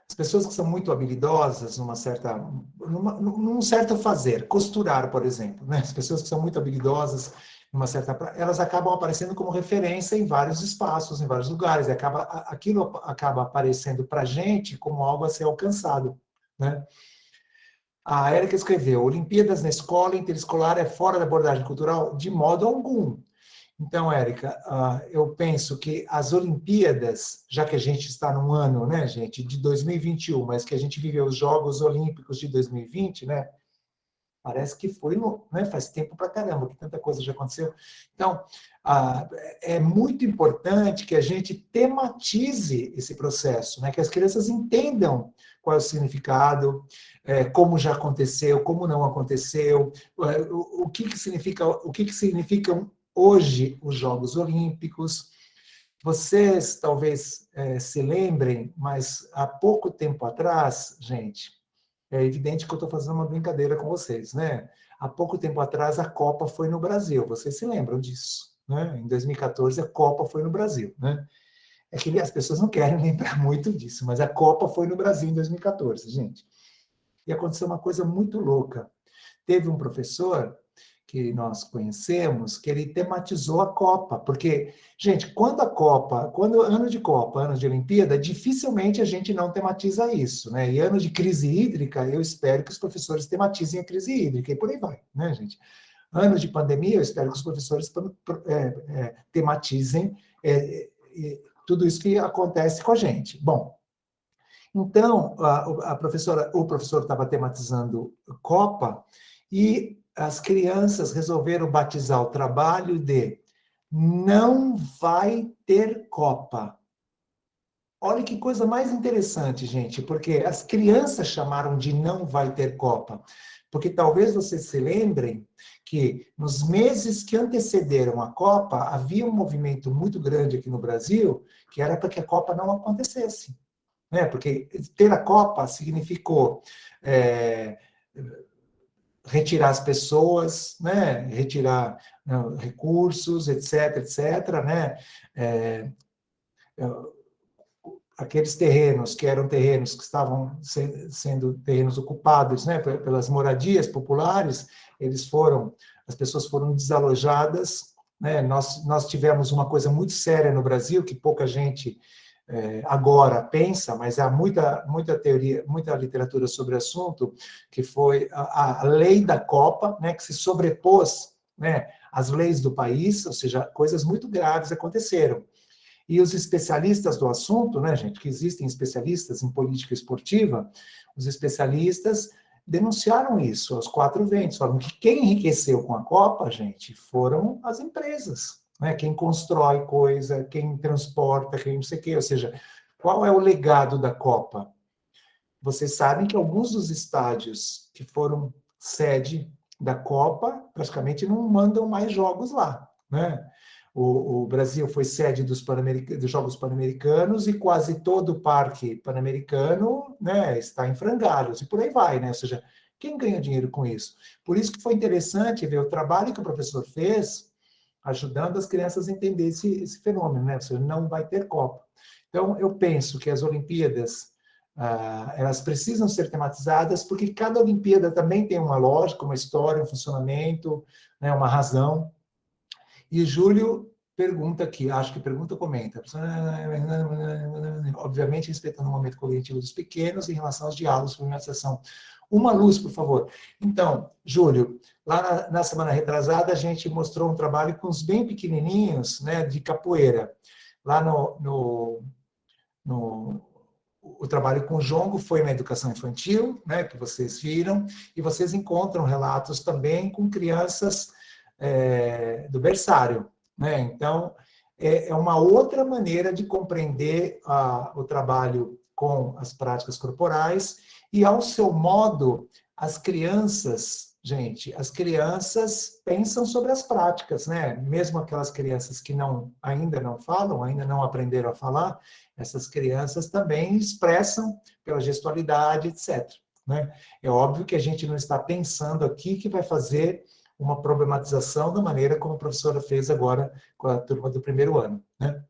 As pessoas que são muito habilidosas num certo fazer, costurar, por exemplo, né? As pessoas que são muito habilidosas elas acabam aparecendo como referência em vários espaços, em vários lugares, aquilo acaba aparecendo para a gente como algo a ser alcançado, né? A Érica escreveu: Olimpíadas na escola interescolar é fora da abordagem cultural? De modo algum. Então, Érica, eu penso que as Olimpíadas, já que a gente está num ano, né, gente, de 2021, mas que a gente viveu os Jogos Olímpicos de 2020, né? Parece que foi, né, faz tempo pra caramba, que tanta coisa já aconteceu. Então, é muito importante que a gente tematize esse processo, né, que as crianças entendam qual é o significado, como já aconteceu, como não aconteceu, o que significam hoje os Jogos Olímpicos. Vocês talvez se lembrem, mas há pouco tempo atrás, gente, é evidente que eu estou fazendo uma brincadeira com vocês, né? Há pouco tempo atrás, a Copa foi no Brasil. Vocês se lembram disso, né? Em 2014, a Copa foi no Brasil, né? É que as pessoas não querem lembrar muito disso, mas a Copa foi no Brasil em 2014, gente. E aconteceu uma coisa muito louca. Teve um professor que nós conhecemos, que ele tematizou a Copa, porque, gente, quando ano de Copa, ano de Olimpíada, dificilmente a gente não tematiza isso, né? E ano de crise hídrica, eu espero que os professores tematizem a crise hídrica, e por aí vai, né, gente? Ano de pandemia, eu espero que os professores tematizem tudo isso que acontece com a gente. Bom, então, o professor estava tematizando Copa, e as crianças resolveram batizar o trabalho de Não Vai Ter Copa. Olha que coisa mais interessante, gente, porque as crianças chamaram de Não Vai Ter Copa, porque talvez vocês se lembrem que nos meses que antecederam a Copa, havia um movimento muito grande aqui no Brasil, que era para que a Copa não acontecesse, né? Porque ter a Copa significou retirar as pessoas, né? Retirar recursos, etc., né? Aqueles terrenos que eram terrenos que estavam sendo terrenos ocupados, né, pelas moradias populares, as pessoas foram desalojadas, né? Nós tivemos uma coisa muito séria no Brasil, que pouca gente agora pensa, mas há muita teoria, muita literatura sobre o assunto, que foi a lei da Copa, né, que se sobrepôs, né, às leis do país, ou seja, coisas muito graves aconteceram. E os especialistas do assunto, né, gente, que existem especialistas em política esportiva, os especialistas denunciaram isso aos quatro ventos, falam que quem enriqueceu com a Copa, gente, foram as empresas, né? Quem constrói coisa, quem transporta, quem não sei o quê. Ou seja, qual é o legado da Copa? Vocês sabem que alguns dos estádios que foram sede da Copa praticamente não mandam mais jogos lá, né? O Brasil foi sede dos Jogos Pan-Americanos e quase todo o parque pan-americano, né, está em frangalhos, e por aí vai, né? Ou seja, quem ganha dinheiro com isso? Por isso que foi interessante ver o trabalho que o professor fez, ajudando as crianças a entender esse fenômeno, né? Ou seja, não vai ter Copa. Então, eu penso que as Olimpíadas, elas precisam ser tematizadas, porque cada Olimpíada também tem uma lógica, uma história, um funcionamento, né, uma razão. E Júlio pergunta aqui, acho que pergunta ou comenta, obviamente respeitando o momento cognitivo dos pequenos em relação aos diálogos sobre a sessão. Uma luz, por favor. Então, Júlio, lá na semana retrasada, a gente mostrou um trabalho com os bem pequenininhos, né, de capoeira. Lá o trabalho com o jongo foi na educação infantil, né, que vocês viram, e vocês encontram relatos também com crianças do berçário, né? Então, é uma outra maneira de compreender o trabalho com as práticas corporais, e, ao seu modo, as crianças, gente, as crianças pensam sobre as práticas, né? Mesmo aquelas crianças que ainda não falam, ainda não aprenderam a falar, essas crianças também expressam pela gestualidade, etc., né? É óbvio que a gente não está pensando aqui que vai fazer uma problematização da maneira como a professora fez agora com a turma do primeiro ano, né?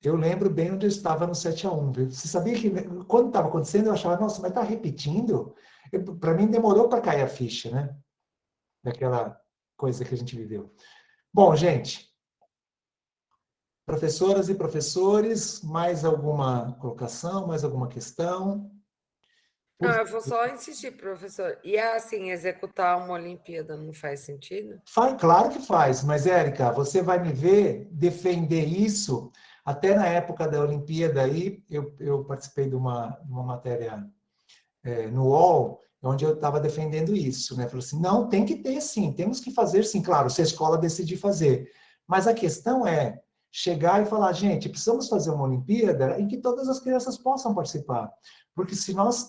Eu lembro bem onde eu estava no 7-1, viu? Você sabia que quando estava acontecendo eu achava, nossa, mas está repetindo? Para mim demorou para cair a ficha, né? Daquela coisa que a gente viveu. Bom, gente, professoras e professores, mais alguma colocação, mais alguma questão? Não, eu vou só insistir, professor. E assim, executar uma Olimpíada não faz sentido? Claro que faz, mas, Érica, você vai me ver defender isso. Até na época da Olimpíada aí, eu participei de uma matéria no UOL, onde eu estava defendendo isso, né? Falei assim, não, tem que ter sim, temos que fazer sim, claro, se a escola decidir fazer. Mas a questão é chegar e falar, gente, precisamos fazer uma Olimpíada em que todas as crianças possam participar. Porque se nós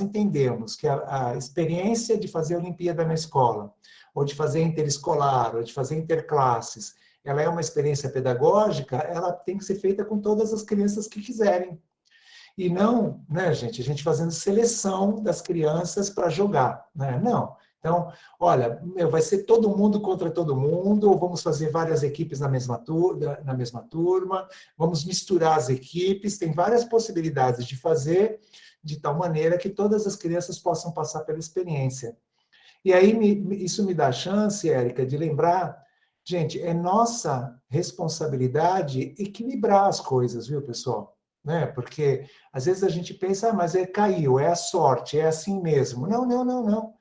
entendemos que a experiência de fazer Olimpíada na escola, ou de fazer interescolar, ou de fazer interclasses, ela é uma experiência pedagógica, ela tem que ser feita com todas as crianças que quiserem. E não, né, gente, a gente fazendo seleção das crianças para jogar, né? Não, Então, olha, vai ser todo mundo contra todo mundo, ou vamos fazer várias equipes na mesma turma, vamos misturar as equipes, tem várias possibilidades de fazer de tal maneira que todas as crianças possam passar pela experiência. E aí isso me dá a chance, Érica, de lembrar, gente, é nossa responsabilidade equilibrar as coisas, viu, pessoal? Né? Porque às vezes a gente pensa, mas caiu, é a sorte, é assim mesmo. Não, não, não, não.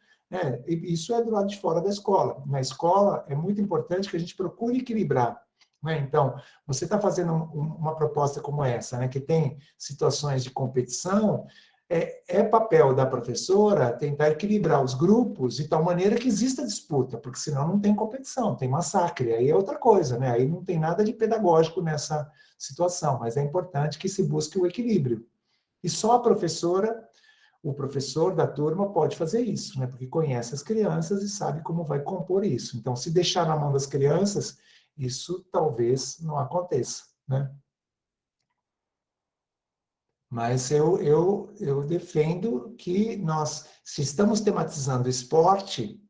Isso é do lado de fora da escola. Na escola é muito importante que a gente procure equilibrar. Né? Então, você está fazendo uma proposta como essa, né, que tem situações de competição, é papel da professora tentar equilibrar os grupos de tal maneira que exista disputa, porque senão não tem competição, tem massacre, aí é outra coisa, né? Aí não tem nada de pedagógico nessa situação, mas é importante que se busque o equilíbrio. E só a professora, o professor da turma pode fazer isso, né? Porque conhece as crianças e sabe como vai compor isso. Então, se deixar na mão das crianças, isso talvez não aconteça, né? Mas eu defendo que nós, se estamos tematizando esporte,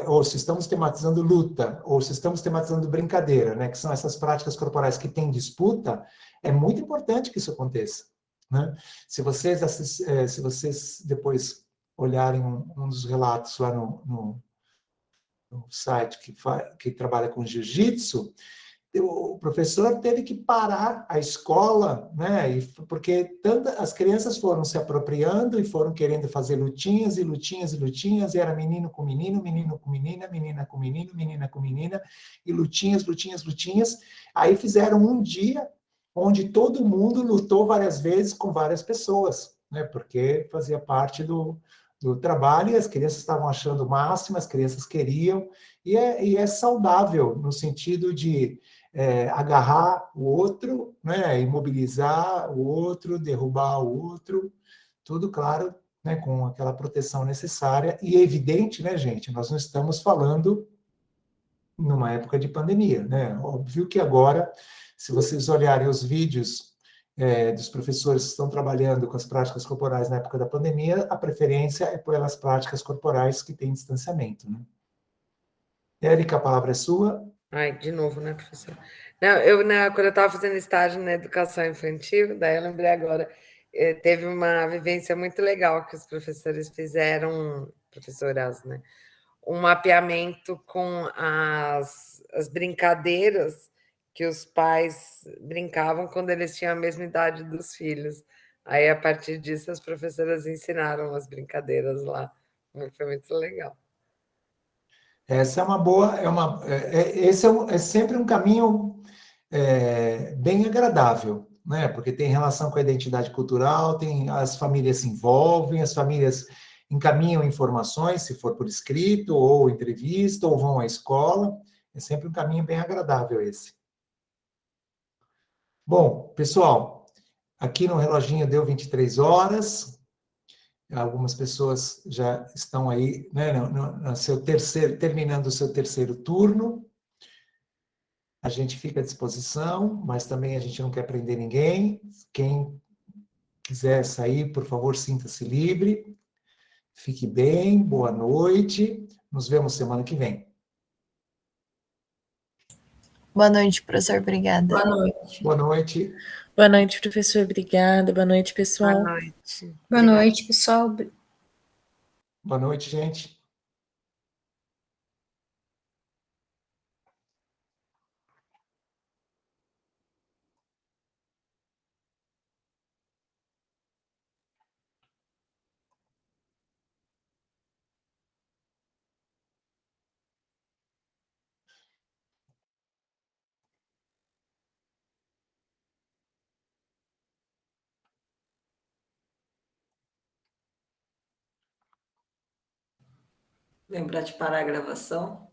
ou se estamos tematizando luta, ou se estamos tematizando brincadeira, né, que são essas práticas corporais que têm disputa, é muito importante que isso aconteça. Né? Se vocês depois olharem um dos relatos lá no site que trabalha com jiu-jitsu, o professor teve que parar a escola, né? Porque as crianças foram se apropriando e foram querendo fazer lutinhas e lutinhas e lutinhas, e era menino com menino, menino com menina, menina com menino, menina com menina, e lutinhas, lutinhas, lutinhas. Aí fizeram um dia onde todo mundo lutou várias vezes com várias pessoas, né? Porque fazia parte do trabalho e as crianças estavam achando o máximo, as crianças queriam, e é saudável no sentido de agarrar o outro, né, imobilizar o outro, derrubar o outro, tudo, claro, né, com aquela proteção necessária. E é evidente, né, gente, nós não estamos falando numa época de pandemia, né? Óbvio que agora, se vocês olharem os vídeos dos professores que estão trabalhando com as práticas corporais na época da pandemia, a preferência é por elas práticas corporais que têm distanciamento, né? Érica, a palavra é sua. Ai, de novo, né, professor? Não, quando eu estava fazendo estágio na educação infantil, daí eu lembrei agora, teve uma vivência muito legal que os professores fizeram, professoras, né? Um mapeamento com as brincadeiras que os pais brincavam quando eles tinham a mesma idade dos filhos. Aí, a partir disso, as professoras ensinaram as brincadeiras lá. Foi muito legal. Essa é uma boa, esse é sempre um caminho bem agradável, né? Porque tem relação com a identidade cultural, as famílias se envolvem, as famílias encaminham informações, se for por escrito, ou entrevista, ou vão à escola. É sempre um caminho bem agradável esse. Bom, pessoal, aqui no reloginho deu 23 horas. Algumas pessoas já estão aí, né, terminando o seu terceiro turno. A gente fica à disposição, mas também a gente não quer prender ninguém. Quem quiser sair, por favor, sinta-se livre. Fique bem, boa noite. Nos vemos semana que vem. Boa noite, professor. Obrigada. Boa noite. Boa noite. Boa noite, professor. Obrigada. Boa noite, pessoal. Boa noite. Boa noite, pessoal. Boa noite, gente. Lembrar de parar a gravação.